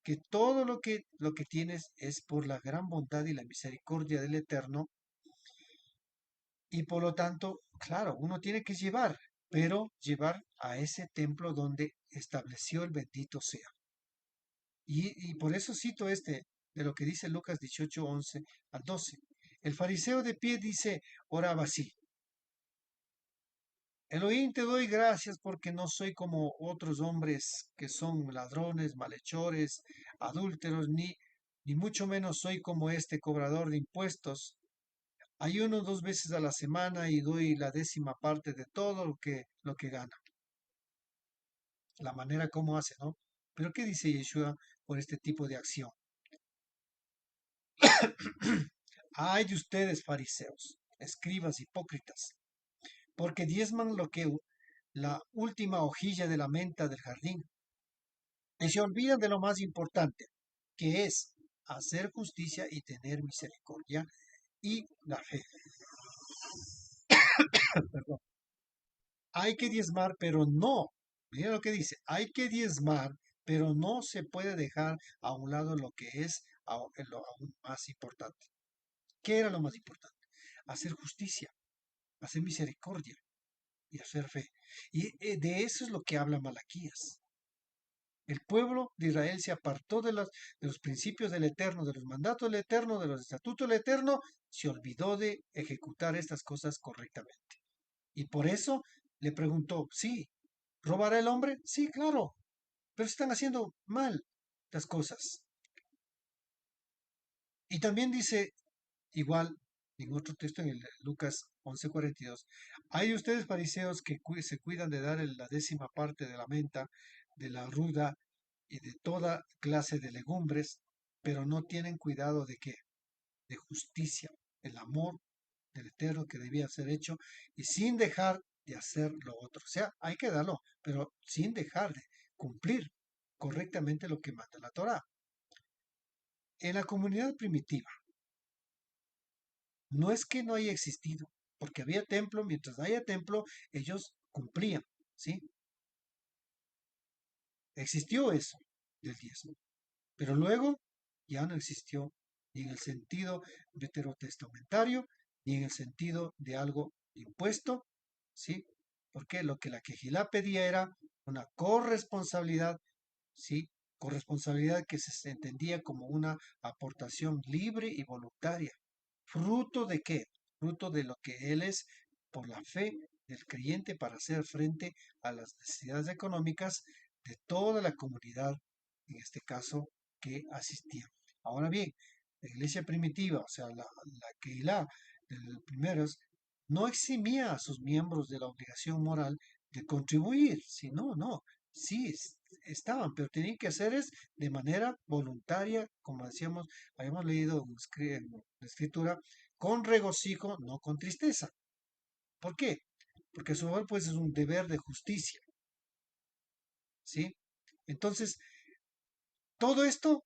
que todo lo que tienes es por la gran bondad y la misericordia del Eterno, y por lo tanto, claro, uno tiene que llevar, pero llevar a ese templo donde estableció el bendito sea. Y por eso cito de lo que dice Lucas 18, 11 al 12. El fariseo de pie dice, oraba así: Elohim, te doy gracias porque no soy como otros hombres que son ladrones, malhechores, adúlteros, ni mucho menos soy como este cobrador de impuestos. Ayuno 2 veces a la semana y doy la 10ª parte de todo lo que gana. La manera como hace, ¿no? Pero ¿qué dice Yeshua por este tipo de acción? Ay de ustedes, fariseos, escribas hipócritas, porque diezman la última hojilla de la menta del jardín y se olvidan de lo más importante, que es hacer justicia y tener misericordia y la fe. Perdón. Hay que diezmar, pero no. Mira lo que dice, hay que diezmar, pero no se puede dejar a un lado lo que es lo aún más importante. ¿Qué era lo más importante? Hacer justicia, hacer misericordia y hacer fe. Y de eso es lo que habla Malaquías. El pueblo de Israel se apartó de los principios del Eterno, de los mandatos del Eterno, de los estatutos del Eterno, se olvidó de ejecutar estas cosas correctamente. Y por eso le preguntó, sí, ¿robará el hombre? Sí, claro, pero están haciendo mal las cosas. Y también dice, igual, en otro texto en el Lucas 11:42, hay ustedes fariseos que se cuidan de dar la 10ª parte de la menta, de la ruda y de toda clase de legumbres, pero no tienen cuidado de qué, de justicia, el amor del Eterno que debía ser hecho y sin dejar de hacer lo otro. O sea, hay que darlo, pero sin dejar de cumplir correctamente lo que manda la Torah. En la comunidad primitiva, no es que no haya existido, porque había templo, mientras haya templo, ellos cumplían, ¿sí? Existió eso del diezmo, pero luego ya no existió ni en el sentido veterotestamentario, ni en el sentido de algo impuesto, ¿sí? Porque lo que la Quejilá pedía era una corresponsabilidad, ¿sí? Corresponsabilidad que se entendía como una aportación libre y voluntaria. ¿Fruto de qué? Fruto de lo que él es por la fe del creyente para hacer frente a las necesidades económicas de toda la comunidad, en este caso, que asistía. Ahora bien, la iglesia primitiva, o sea, la Keilah de los primeros, no eximía a sus miembros de la obligación moral de contribuir, sino, no, sí, estaban, pero tenían que hacer es de manera voluntaria, como decíamos, habíamos leído en la escritura, con regocijo, no con tristeza. ¿Por qué? Porque su deber pues es un deber de justicia, ¿sí? Entonces, todo esto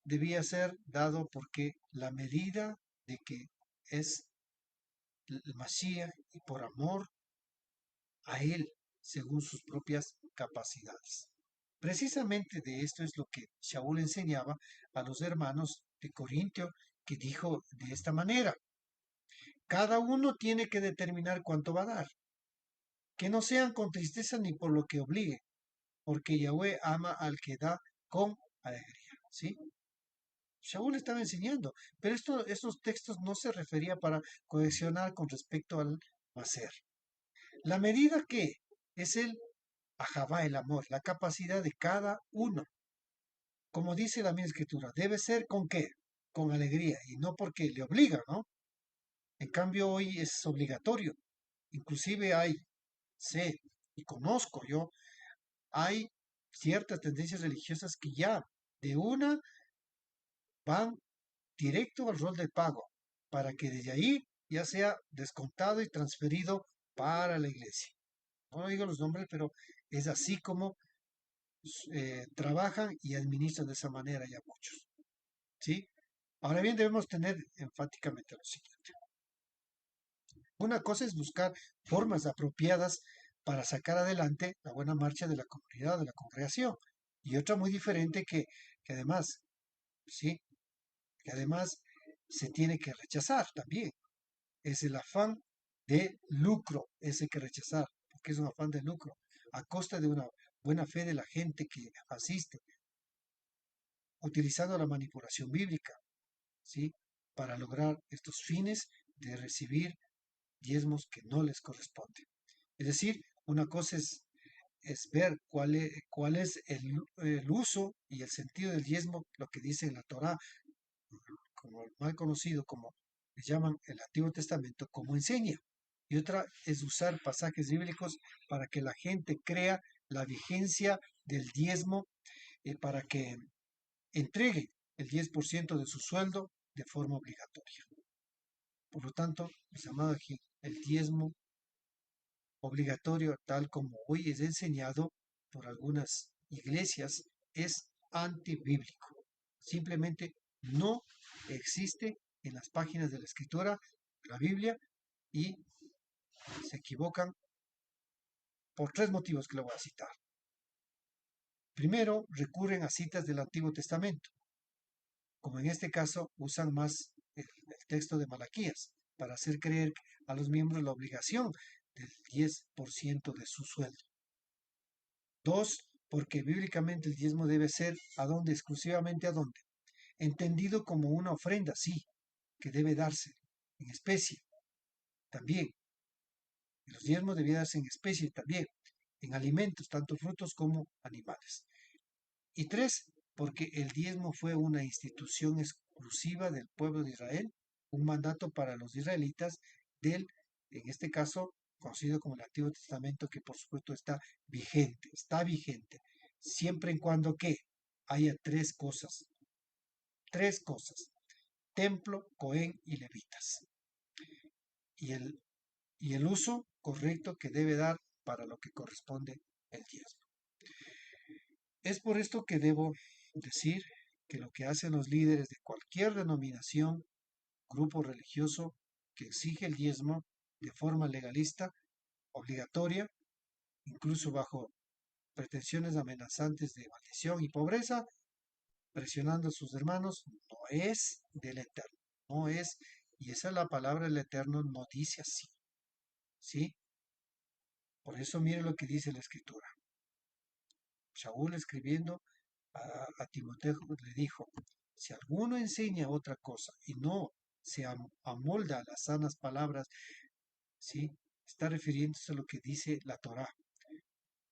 debía ser dado porque la medida de que es el Mashiach y por amor a él, según sus propias capacidades. Precisamente de esto es lo que Shaul enseñaba a los hermanos de Corintio, que dijo de esta manera: cada uno tiene que determinar cuánto va a dar, que no sean con tristeza ni por lo que obligue, porque Yahweh ama al que da con alegría. ¿Sí? Shaul estaba enseñando, pero estos textos no se refería para cohesionar con respecto al hacer. La medida que es el ajabá, el amor, la capacidad de cada uno. Como dice la misma escritura, debe ser con qué, con alegría y no porque le obliga, ¿no? En cambio hoy es obligatorio. Inclusive sé y conozco yo, hay ciertas tendencias religiosas que ya de una van directo al rol del pago, para que desde ahí ya sea descontado y transferido para la iglesia. No digo los nombres, pero es así como trabajan y administran de esa manera ya muchos. ¿Sí? Ahora bien, debemos tener enfáticamente lo siguiente. Una cosa es buscar formas apropiadas para sacar adelante la buena marcha de la comunidad, de la congregación. Y otra muy diferente que además, ¿sí? Que además se tiene que rechazar también. Es el afán de lucro, ese que rechazar, porque es un afán de lucro, a costa de una buena fe de la gente que asiste, utilizando la manipulación bíblica, ¿sí? Para lograr estos fines de recibir diezmos que no les corresponden. Es decir, una cosa es ver cuál es el uso y el sentido del diezmo, lo que dice en la Torá, como mal conocido, como le llaman el Antiguo Testamento, como enseña. Y otra es usar pasajes bíblicos para que la gente crea la vigencia del diezmo, para que entregue el 10% de su sueldo de forma obligatoria. Por lo tanto, mis amados aquí, el diezmo obligatorio, tal como hoy es enseñado por algunas iglesias, es antibíblico. Simplemente no existe en las páginas de la Escritura, de la Biblia, y se equivocan por tres motivos que le voy a citar. Primero, recurren a citas del Antiguo Testamento, como en este caso usan más el texto de Malaquías para hacer creer a los miembros la obligación del 10% de su sueldo. Dos, porque bíblicamente el diezmo debe ser ¿a dónde? Exclusivamente ¿a dónde? Entendido como una ofrenda, sí, que debe darse en especie también. Y los diezmos debían darse en especie también, en alimentos, tanto frutos como animales. Y tres, porque el diezmo fue una institución exclusiva del pueblo de Israel, un mandato para los israelitas del, en este caso, conocido como el Antiguo Testamento, que por supuesto está vigente, siempre en cuando que haya tres cosas, templo, Cohen y levitas, y el uso correcto que debe dar para lo que corresponde el diezmo. Es por esto que debo decir que lo que hacen los líderes de cualquier denominación, grupo religioso que exige el diezmo de forma legalista, obligatoria, incluso bajo pretensiones amenazantes de maldición y pobreza, presionando a sus hermanos, no es del Eterno, no es, y esa es la palabra del Eterno, no dice así, ¿sí? Por eso mire lo que dice la Escritura. Saúl escribiendo a Timoteo le dijo, si alguno enseña otra cosa y no se amolda a las sanas palabras, ¿sí? Está refiriéndose a lo que dice la Torá,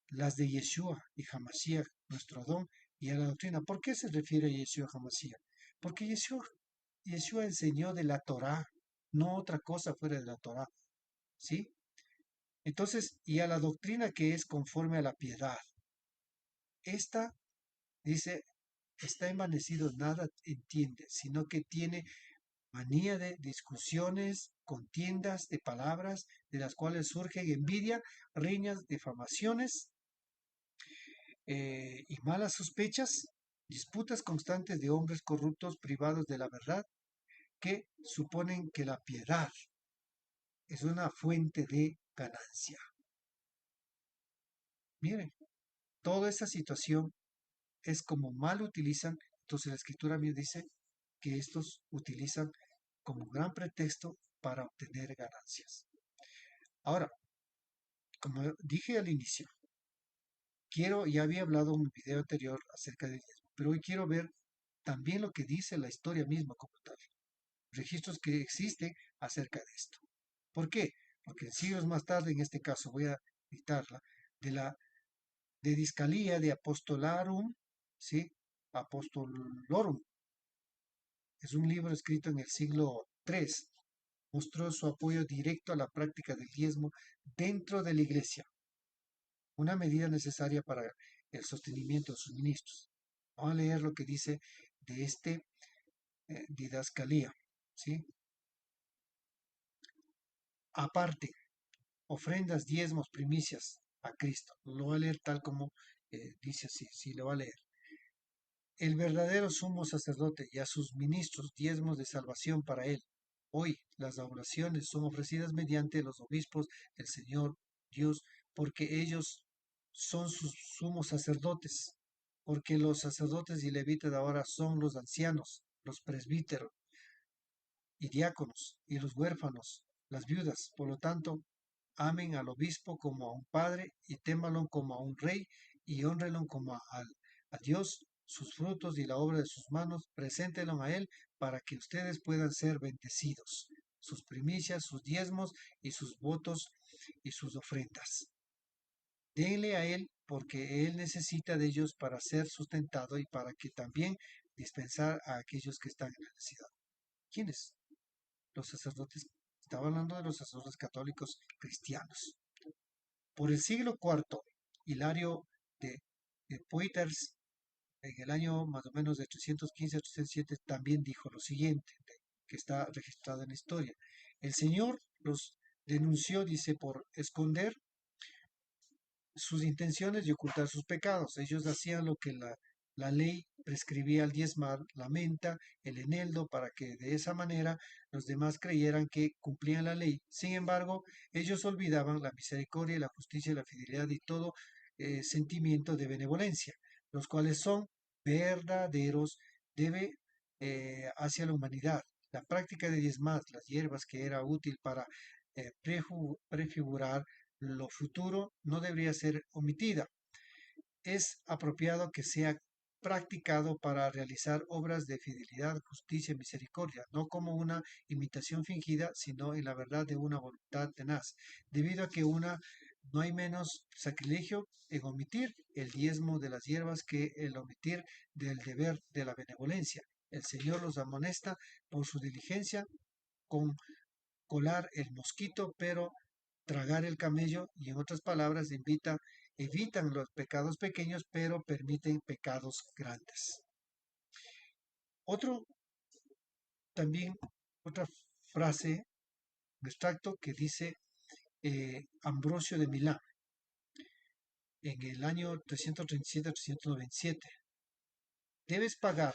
las de Yeshua y Hamashiach, nuestro Adón, y a la doctrina. ¿Por qué se refiere a Yeshua y Hamashiach? Porque Yeshua enseñó de la Torá, no otra cosa fuera de la Torá, ¿sí? Entonces, y a la doctrina que es conforme a la piedad. Esta, dice, está envanecido, nada entiende, sino que tiene manía de discusiones, contiendas de palabras, de las cuales surgen envidia, riñas, difamaciones y malas sospechas, disputas constantes de hombres corruptos privados de la verdad, que suponen que la piedad es una fuente de ganancia. Miren, toda esa situación es como mal utilizan, entonces la escritura me dice que estos utilizan como gran pretexto para obtener ganancias. Ahora, como dije al inicio, ya había hablado en un video anterior acerca de esto, pero hoy quiero ver también lo que dice la historia misma como tal, registros que existen acerca de esto. ¿Por qué? Porque siglos más tarde, en este caso voy a citarla, de Discalía de Apostolarum, ¿sí? Apostolorum. Es un libro escrito en el siglo III. Mostró su apoyo directo a la práctica del diezmo dentro de la iglesia, una medida necesaria para el sostenimiento de sus ministros. Vamos a leer lo que dice de didascalía, ¿sí? aparte, ofrendas, diezmos, primicias a Cristo. Lo va a leer tal como dice así, sí, lo va a leer. El verdadero sumo sacerdote y a sus ministros diezmos de salvación para él. Hoy las oraciones son ofrecidas mediante los obispos del Señor Dios, porque ellos son sus sumos sacerdotes, porque los sacerdotes y levitas de ahora son los ancianos, los presbíteros y diáconos, y los huérfanos, las viudas. Por lo tanto, amen al obispo como a un padre y témalo como a un rey y honrenlo como a Dios, sus frutos y la obra de sus manos, preséntenlo a él para que ustedes puedan ser bendecidos, sus primicias, sus diezmos y sus votos y sus ofrendas. Denle a él porque él necesita de ellos para ser sustentado y para que también dispensar a aquellos que están en necesidad. ¿Quiénes? Los sacerdotes. Estaba hablando de los sacerdotes católicos cristianos. Por el siglo IV, Hilario de, de Poitiers, en el año más o menos de 315 a 307, también dijo lo siguiente, que está registrado en la historia. El Señor los denunció, dice, por esconder sus intenciones y ocultar sus pecados. Ellos hacían lo que la ley prescribía al diezmar, la menta, el eneldo, para que de esa manera los demás creyeran que cumplían la ley. Sin embargo, ellos olvidaban la misericordia, la justicia, la fidelidad y todo sentimiento de benevolencia, los cuales son verdaderos debe hacia la humanidad. La práctica de diezmar las hierbas que era útil para prefigurar lo futuro no debería ser omitida. Es apropiado que sea practicado para realizar obras de fidelidad, justicia y misericordia, no como una imitación fingida, sino en la verdad de una voluntad tenaz, debido a que no hay menos sacrilegio en omitir el diezmo de las hierbas que el omitir del deber de la benevolencia. El Señor los amonesta por su diligencia con colar el mosquito, pero tragar el camello, y en otras palabras, evitan los pecados pequeños, pero permiten pecados grandes. Otro, también, otra frase, un extracto que dice Ambrosio de Milán, en el año 337-397, debes pagar,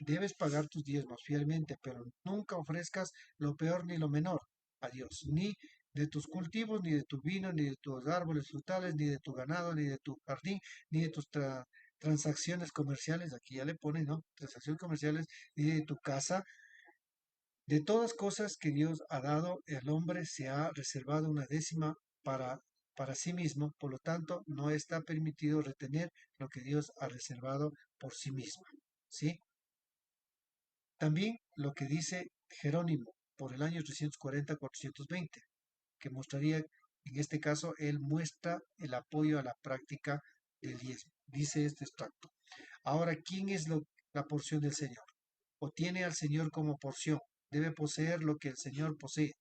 debes pagar tus diezmos fielmente, pero nunca ofrezcas lo peor ni lo menor a Dios, ni de tus cultivos, ni de tu vino, ni de tus árboles frutales, ni de tu ganado, ni de tu jardín, ni de tus transacciones comerciales, aquí ya le ponen, ¿no? Transacciones comerciales, ni de tu casa. De todas cosas que Dios ha dado, el hombre se ha reservado una décima para, para sí mismo, por lo tanto, no está permitido retener lo que Dios ha reservado por sí mismo, ¿sí? También lo que dice Jerónimo por el año 340-420, que mostraría, en este caso, él muestra el apoyo a la práctica del diezmo. Dice este extracto. Ahora, ¿quién es la porción del Señor? O tiene al Señor como porción, debe poseer lo que el Señor posee.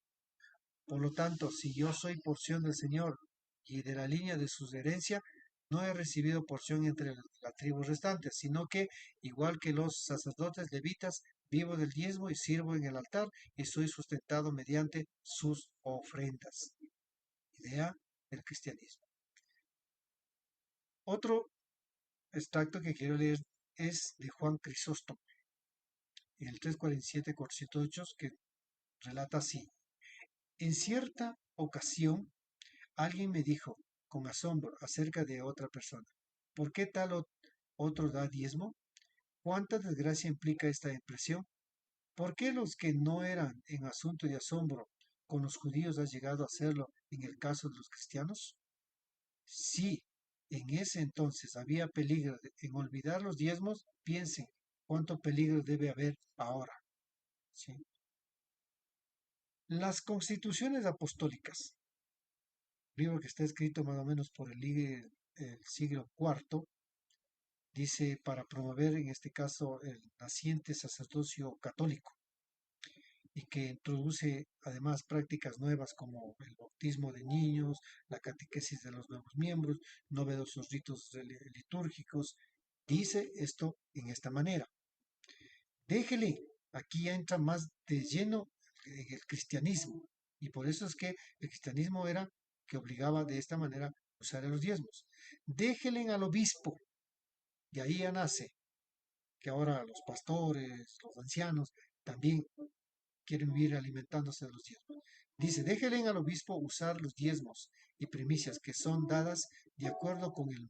Por lo tanto, si yo soy porción del Señor y de la línea de su herencia, no he recibido porción entre las tribus restantes, sino que, igual que los sacerdotes levitas, vivo del diezmo y sirvo en el altar y soy sustentado mediante sus ofrendas. Idea del cristianismo. Otro extracto que quiero leer es de Juan Crisóstomo, en el 347-408, que relata así. En cierta ocasión, alguien me dijo con asombro acerca de otra persona, ¿por qué tal otro da diezmo? ¿Cuánta desgracia implica esta impresión? ¿Por qué los que no eran en asunto de asombro con los judíos ha llegado a hacerlo en el caso de los cristianos? Si en ese entonces había peligro en olvidar los diezmos, piensen cuánto peligro debe haber ahora. ¿Sí? Las constituciones apostólicas, libro que está escrito más o menos por el siglo IV, dice para promover en este caso el naciente sacerdocio católico y que introduce además prácticas nuevas como el bautismo de niños, la catequesis de los nuevos miembros, novedosos ritos litúrgicos. Dice esto en esta manera. Déjele, aquí entra más de lleno en el cristianismo. Y por eso es que el cristianismo era que obligaba de esta manera a usar los diezmos. Déjenle al obispo, de ahí ya nace que ahora los pastores, los ancianos, también quieren vivir alimentándose de los diezmos. Dice, déjenle al obispo usar los diezmos y primicias que son dadas de acuerdo con el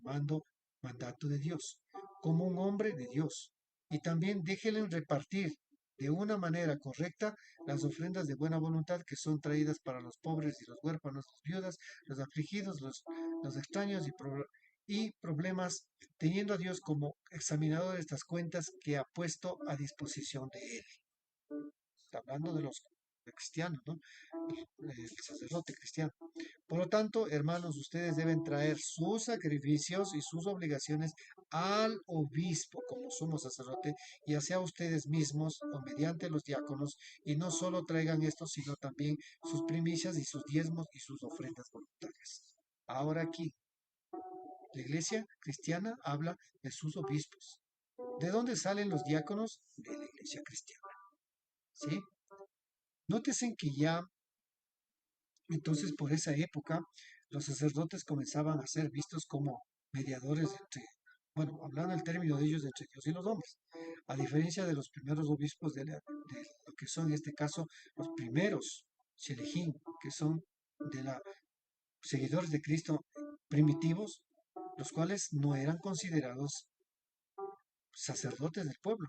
mandato de Dios, como un hombre de Dios. Y también déjenle repartir de una manera correcta las ofrendas de buena voluntad que son traídas para los pobres y los huérfanos, las viudas, los afligidos, los extraños y problemas, teniendo a Dios como examinador de estas cuentas que ha puesto a disposición de él. Está hablando de los cristianos, ¿no? El sacerdote cristiano. Por lo tanto, hermanos, ustedes deben traer sus sacrificios y sus obligaciones al obispo como sumo sacerdote, ya sea ustedes mismos o mediante los diáconos, y no solo traigan esto, sino también sus primicias y sus diezmos y sus ofrendas voluntarias. Ahora aquí, la iglesia cristiana habla de sus obispos. ¿De dónde salen los diáconos? De la iglesia cristiana. ¿Sí? Nótese que ya entonces, por esa época, los sacerdotes comenzaban a ser vistos como mediadores entre, bueno, hablando el término de ellos, entre Dios y los hombres. A diferencia de los primeros obispos de lo que son en este caso los primeros Shelejín, que son de la seguidores de Cristo primitivos, los cuales no eran considerados sacerdotes del pueblo,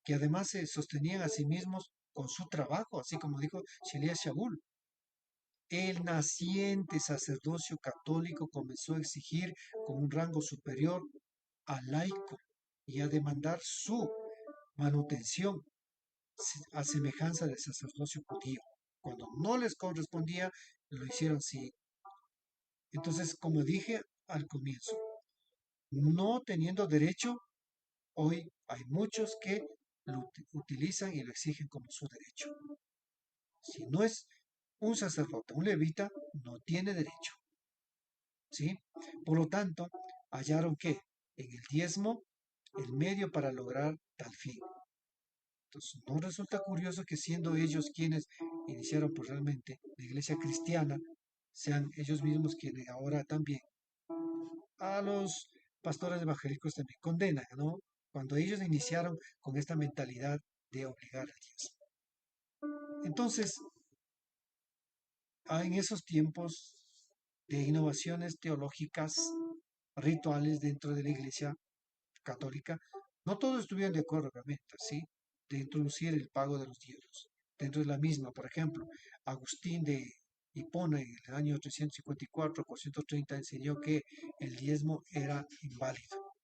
que además se sostenían a sí mismos con su trabajo, así como dijo Shelias Shaul. El naciente sacerdocio católico comenzó a exigir con un rango superior al laico y a demandar su manutención a semejanza del sacerdocio judío. Cuando no les correspondía, lo hicieron sí. Entonces, como dije al comienzo, no teniendo derecho, hoy hay muchos que lo utilizan y lo exigen como su derecho. Si no es un sacerdote, un levita, no tiene derecho. ¿Sí? Por lo tanto, hallaron que en el diezmo el medio para lograr tal fin. Entonces, ¿no resulta curioso que siendo ellos quienes iniciaron pues realmente la iglesia cristiana, sean ellos mismos quienes ahora también a los pastores evangélicos también condenan, ¿no? Cuando ellos iniciaron con esta mentalidad de obligar al diezmo. Entonces, en esos tiempos de innovaciones teológicas, rituales dentro de la iglesia católica, no todos estuvieron de acuerdo, obviamente, ¿sí? De introducir el pago de los diezmos. Dentro de la misma, por ejemplo, Agustín de Hipona en el año 354-430 enseñó que el diezmo era inválido.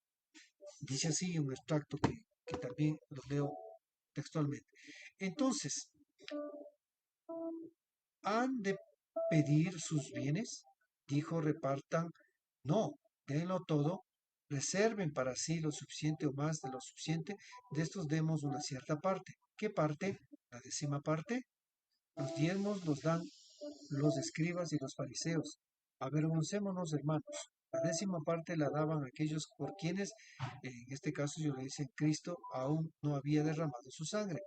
Dice así un extracto que también lo leo textualmente. Entonces, ¿han de pedir sus bienes? Dijo, repartan. No, denlo todo, reserven para sí lo suficiente o más de lo suficiente, de estos demos una cierta parte. ¿Qué parte? La décima parte. Los diezmos los dan los escribas y los fariseos. Avergoncémonos, hermanos. La décima parte la daban aquellos por quienes, en este caso yo le dicen, Cristo aún no había derramado su sangre.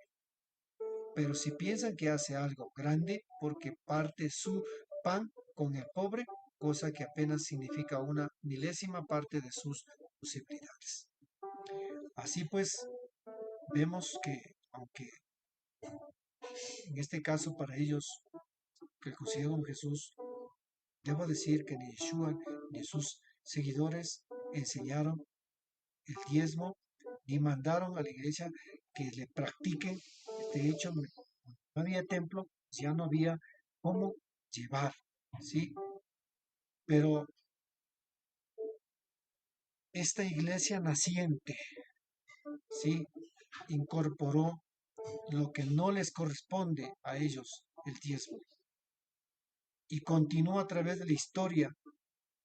Pero si piensan que hace algo grande porque parte su pan con el pobre, cosa que apenas significa una milésima parte de sus posibilidades. Así pues, vemos que, aunque en este caso para ellos que consiguieron Jesús, debo decir que ni Yeshua ni sus seguidores enseñaron el diezmo ni mandaron a la iglesia que le practiquen. De hecho, no había templo, ya no había cómo llevar, ¿sí? Pero esta iglesia naciente, ¿sí? Incorporó lo que no les corresponde a ellos, el diezmo, y continúa a través de la historia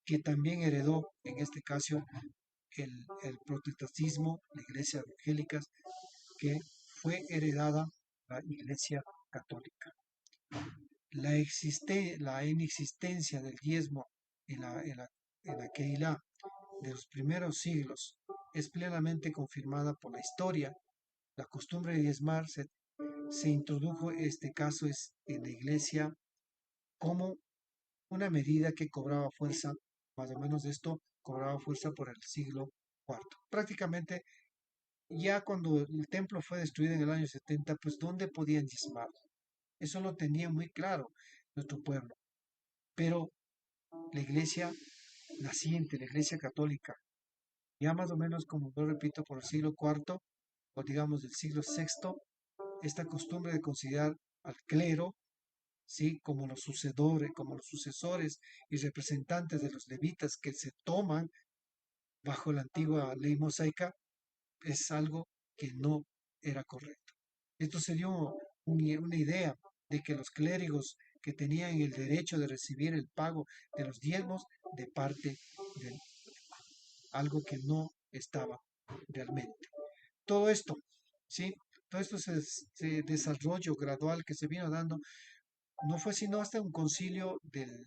que también heredó, en este caso, el protestantismo, la iglesia evangélica, que fue heredada la iglesia católica. La inexistencia del diezmo en la Keilah de los primeros siglos es plenamente confirmada por la historia. La costumbre de diezmar se introdujo, este caso es en la iglesia como una medida que cobraba fuerza, más o menos esto cobraba fuerza por el siglo cuarto. Prácticamente ya cuando el templo fue destruido en el año 70, pues ¿dónde podían diezmar? Eso lo tenía muy claro nuestro pueblo. Pero la iglesia naciente, la iglesia católica, ya más o menos como yo repito, por el siglo cuarto, o digamos del siglo sexto, esta costumbre de considerar al clero, ¿sí? Como los sucedores, como los sucesores y representantes de los levitas que se toman bajo la antigua ley mosaica, es algo que no era correcto. Esto se dio una idea de que los clérigos que tenían el derecho de recibir el pago de los diezmos de parte de algo que no estaba realmente. Todo esto, ¿sí? Todo esto se desarrollo gradual que se vino dando no fue sino hasta un concilio del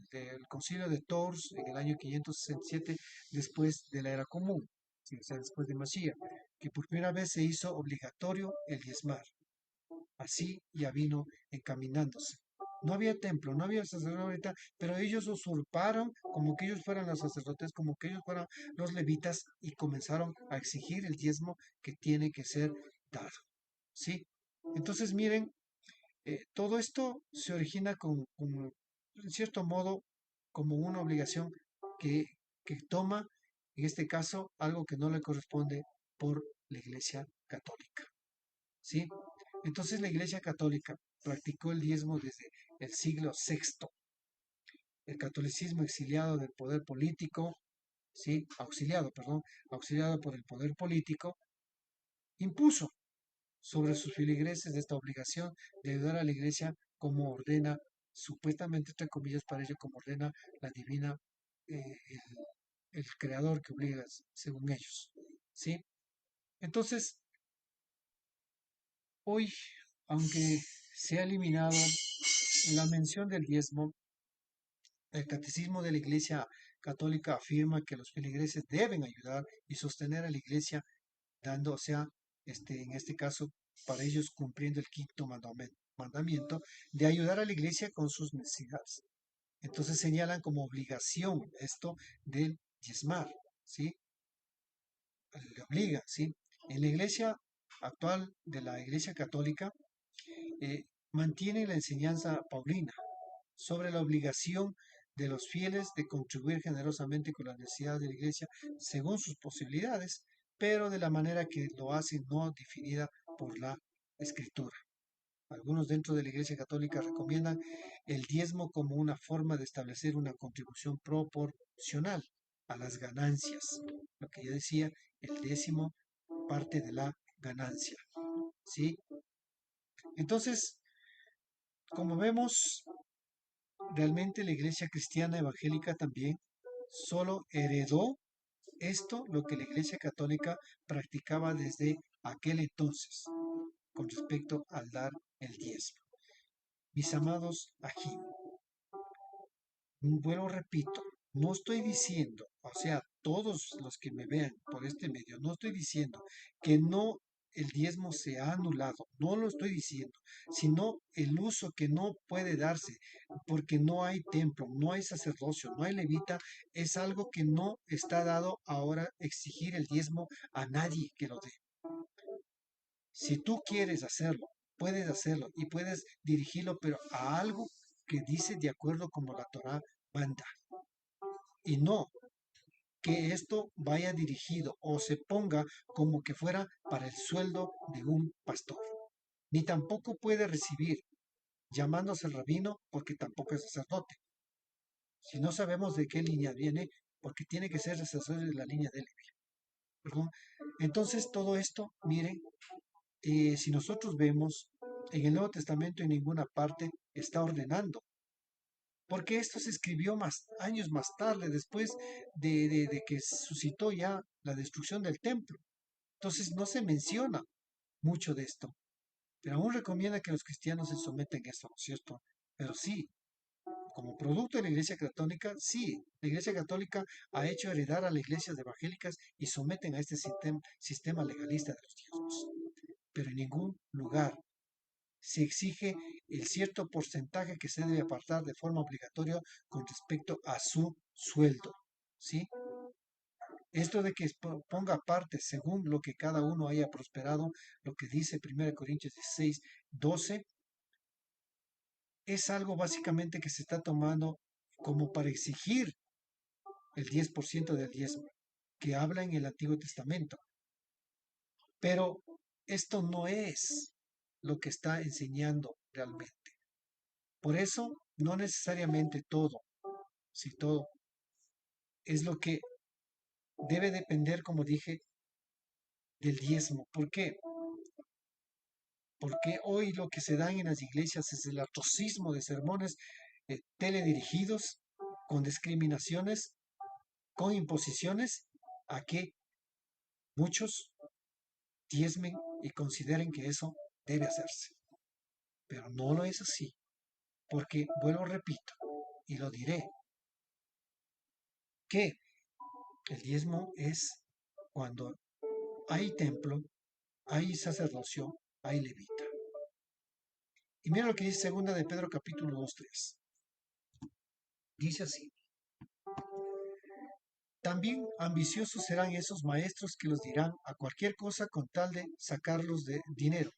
concilio de Tours en el año 567 después de la era común, ¿sí? O sea, después de Mashiach, que por primera vez se hizo obligatorio el diezmar. Así ya vino encaminándose. No había templo, no había sacerdote ahorita, pero ellos usurparon como que ellos fueran los sacerdotes, como que ellos fueran los levitas y comenzaron a exigir el diezmo que tiene que ser dado. ¿Sí? Entonces miren, todo esto se origina en cierto modo, como una obligación que, que toma, en este caso, algo que no le corresponde por la Iglesia Católica. ¿Sí? Entonces la Iglesia Católica practicó el diezmo desde el siglo sexto. El catolicismo exiliado del poder político, ¿sí? Auxiliado por el poder político, impuso sobre sus feligreses esta obligación de ayudar a la Iglesia como ordena, supuestamente, entre comillas, para ello, como ordena la divina, el creador que obliga, según ellos. ¿Sí? Entonces, hoy, aunque se ha eliminado la mención del diezmo, el catecismo de la Iglesia Católica afirma que los feligreses deben ayudar y sostener a la Iglesia, dando, o sea, en este caso, para ellos cumpliendo el quinto mandamiento de ayudar a la Iglesia con sus necesidades. Entonces señalan como obligación esto del diezmar, ¿sí? Le obliga, ¿sí? En la Iglesia actual de la Iglesia Católica eh, mantiene la enseñanza paulina sobre la obligación de los fieles de contribuir generosamente con las necesidades de la iglesia según sus posibilidades, pero de la manera que lo hacen no definida por la escritura. Algunos dentro de la Iglesia Católica recomiendan el diezmo como una forma de establecer una contribución proporcional a las ganancias. Lo que yo decía, el décimo parte de la ganancia. ¿Sí? Entonces, como vemos, realmente la iglesia cristiana evangélica también solo heredó esto, lo que la iglesia católica practicaba desde aquel entonces con respecto al dar el diezmo. Mis amados aquí, vuelvo repito, no estoy diciendo, o sea, todos los que me vean por este medio, no estoy diciendo que no el diezmo se ha anulado, no lo estoy diciendo, sino el uso que no puede darse porque no hay templo, no hay sacerdocio, no hay levita, es algo que no está dado ahora exigir el diezmo a nadie que lo dé. Si tú quieres hacerlo, puedes hacerlo y puedes dirigirlo, pero a algo que dice de acuerdo como la Torá manda. Y no que esto vaya dirigido o se ponga como que fuera para el sueldo de un pastor. Ni tampoco puede recibir llamándose rabino porque tampoco es sacerdote. Si no sabemos de qué línea viene, porque tiene que ser sacerdote de la línea de Leví. ¿Perdón? Entonces todo esto, miren, si nosotros vemos en el Nuevo Testamento en ninguna parte está ordenando, porque esto se escribió más años más tarde, después de que suscitó ya la destrucción del templo. Entonces no se menciona mucho de esto, pero aún recomienda que los cristianos se someten a esto, ¿no es cierto? Pero sí, como producto de la Iglesia Católica, sí, la Iglesia Católica ha hecho heredar a las iglesias evangélicas y someten a este sistema legalista de los diezmos. Pero en ningún lugar se exige el cierto porcentaje que se debe apartar de forma obligatoria con respecto a su sueldo, ¿sí? Esto de que ponga aparte según lo que cada uno haya prosperado, lo que dice 1 Corintios 16:12, es algo básicamente que se está tomando como para exigir el 10% del diezmo, que habla en el Antiguo Testamento. Pero esto no es lo que está enseñando realmente. Por eso, no necesariamente todo, si todo, es lo que debe depender, como dije, del diezmo. ¿Por qué? Porque hoy lo que se dan en las iglesias es el atrocismo de sermones teledirigidos, con discriminaciones, con imposiciones, a que muchos diezmen y consideren que eso debe hacerse. Pero no lo es así, porque vuelvo, repito, y lo diré, que el diezmo es cuando hay templo, hay sacerdocio, hay levita. Y mira lo que dice segunda de Pedro capítulo 2:3. Dice así: también ambiciosos serán esos maestros que los dirán a cualquier cosa con tal de sacarlos de dinero.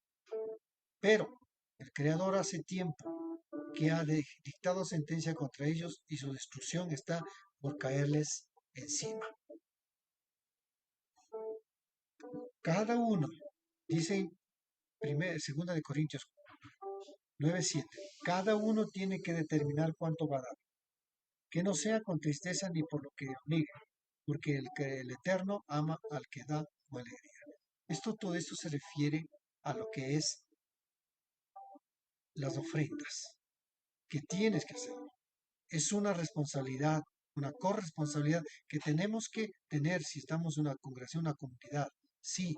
Pero el Creador hace tiempo que ha dictado sentencia contra ellos y su destrucción está por caerles encima. Cada uno, dice segunda de Corintios 9:7, cada uno tiene que determinar cuánto va a dar, que no sea con tristeza ni por lo que obligue, porque el Eterno ama al que da con alegría. Todo esto se refiere a lo que es las ofrendas, que tienes que hacer. Es una responsabilidad, una corresponsabilidad que tenemos que tener si estamos en una congregación, una comunidad. Sí,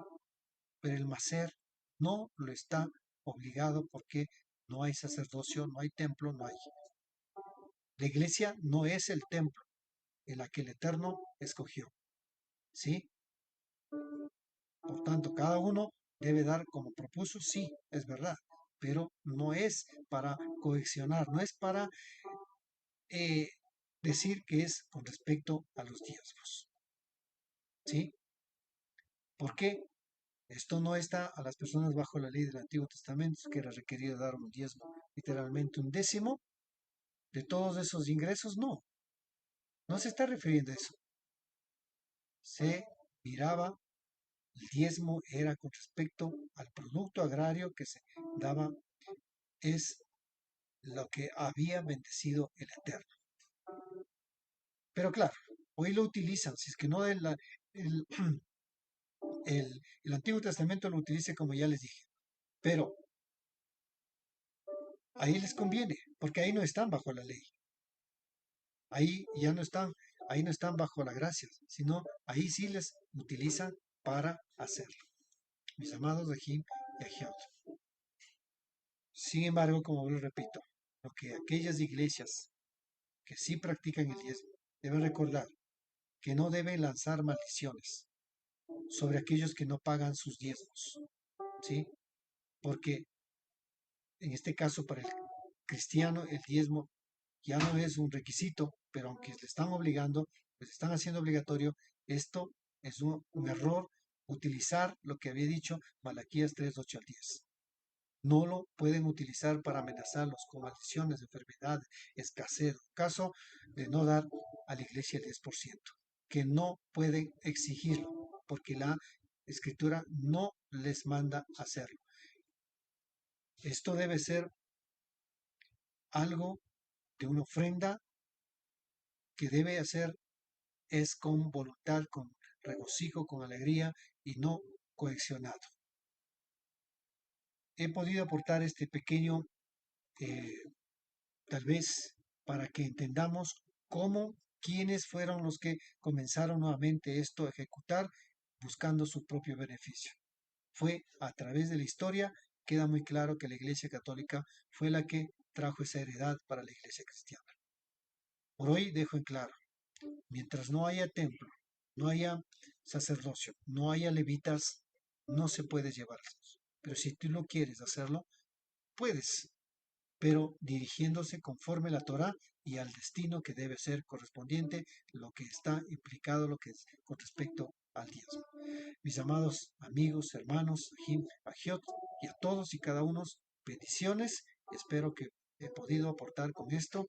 pero el Macer no lo está obligado porque no hay sacerdocio, no hay templo, no hay. La iglesia no es el templo en la que el Eterno escogió. ¿Sí? Por tanto, cada uno debe dar como propuso, sí, es verdad, pero no es para coaccionar, no es para eh, decir que es con respecto a los diezmos. ¿Sí? ¿Por qué? Esto no está a las personas bajo la ley del Antiguo Testamento, que era requerido dar un diezmo, literalmente un décimo de todos esos ingresos, no, no se está refiriendo a eso. Se miraba, el diezmo era con respecto al producto agrario que se daba, es lo que había bendecido el Eterno. Pero claro, hoy lo utilizan, si es que no el, el Antiguo Testamento lo utilice como ya les dije, pero ahí les conviene, porque ahí no están bajo la ley, ahí ya no están, ahí no están bajo la gracia, sino ahí sí les utilizan para hacerlo. Mis amados de Jim y Ajiot. Sin embargo, como les repito, lo que aquellas iglesias que sí practican el diezmo deben recordar que no deben lanzar maldiciones sobre aquellos que no pagan sus diezmos, ¿sí? Porque en este caso para el cristiano el diezmo ya no es un requisito, pero aunque le están obligando, pues están haciendo obligatorio, esto es un error utilizar lo que había dicho Malaquías 3:8 al 10. No lo pueden utilizar para amenazarlos con maldiciones, enfermedades, escasez, caso de no dar a la iglesia el 10%, que no pueden exigirlo, porque la escritura no les manda hacerlo. Esto debe ser algo de una ofrenda que debe hacer es con voluntad, con regocijo, con alegría y no coaccionado. He podido aportar este pequeño, eh, tal vez, para que entendamos cómo, quiénes fueron los que comenzaron nuevamente esto a ejecutar buscando su propio beneficio. Fue a través de la historia, queda muy claro que la Iglesia Católica fue la que trajo esa heredad para la Iglesia cristiana. Por hoy dejo en claro, mientras no haya templo, no haya sacerdocio, no haya levitas, no se puede llevarlos. Pero si tú no quieres hacerlo, puedes, pero dirigiéndose conforme la Torá y al destino que debe ser correspondiente, lo que está implicado, lo que es con respecto al diezmo. Mis amados amigos, hermanos, Ajim, Ajiot, y a todos y cada uno, bendiciones. Espero que he podido aportar con esto,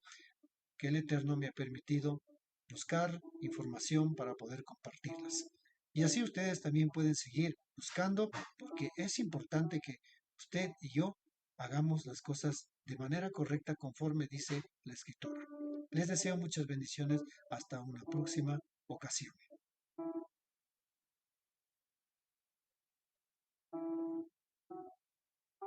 que el Eterno me ha permitido buscar información para poder compartirlas. Y así ustedes también pueden seguir buscando, porque es importante que usted y yo hagamos las cosas de manera correcta conforme dice la Escritura. Les deseo muchas bendiciones. Hasta una próxima ocasión.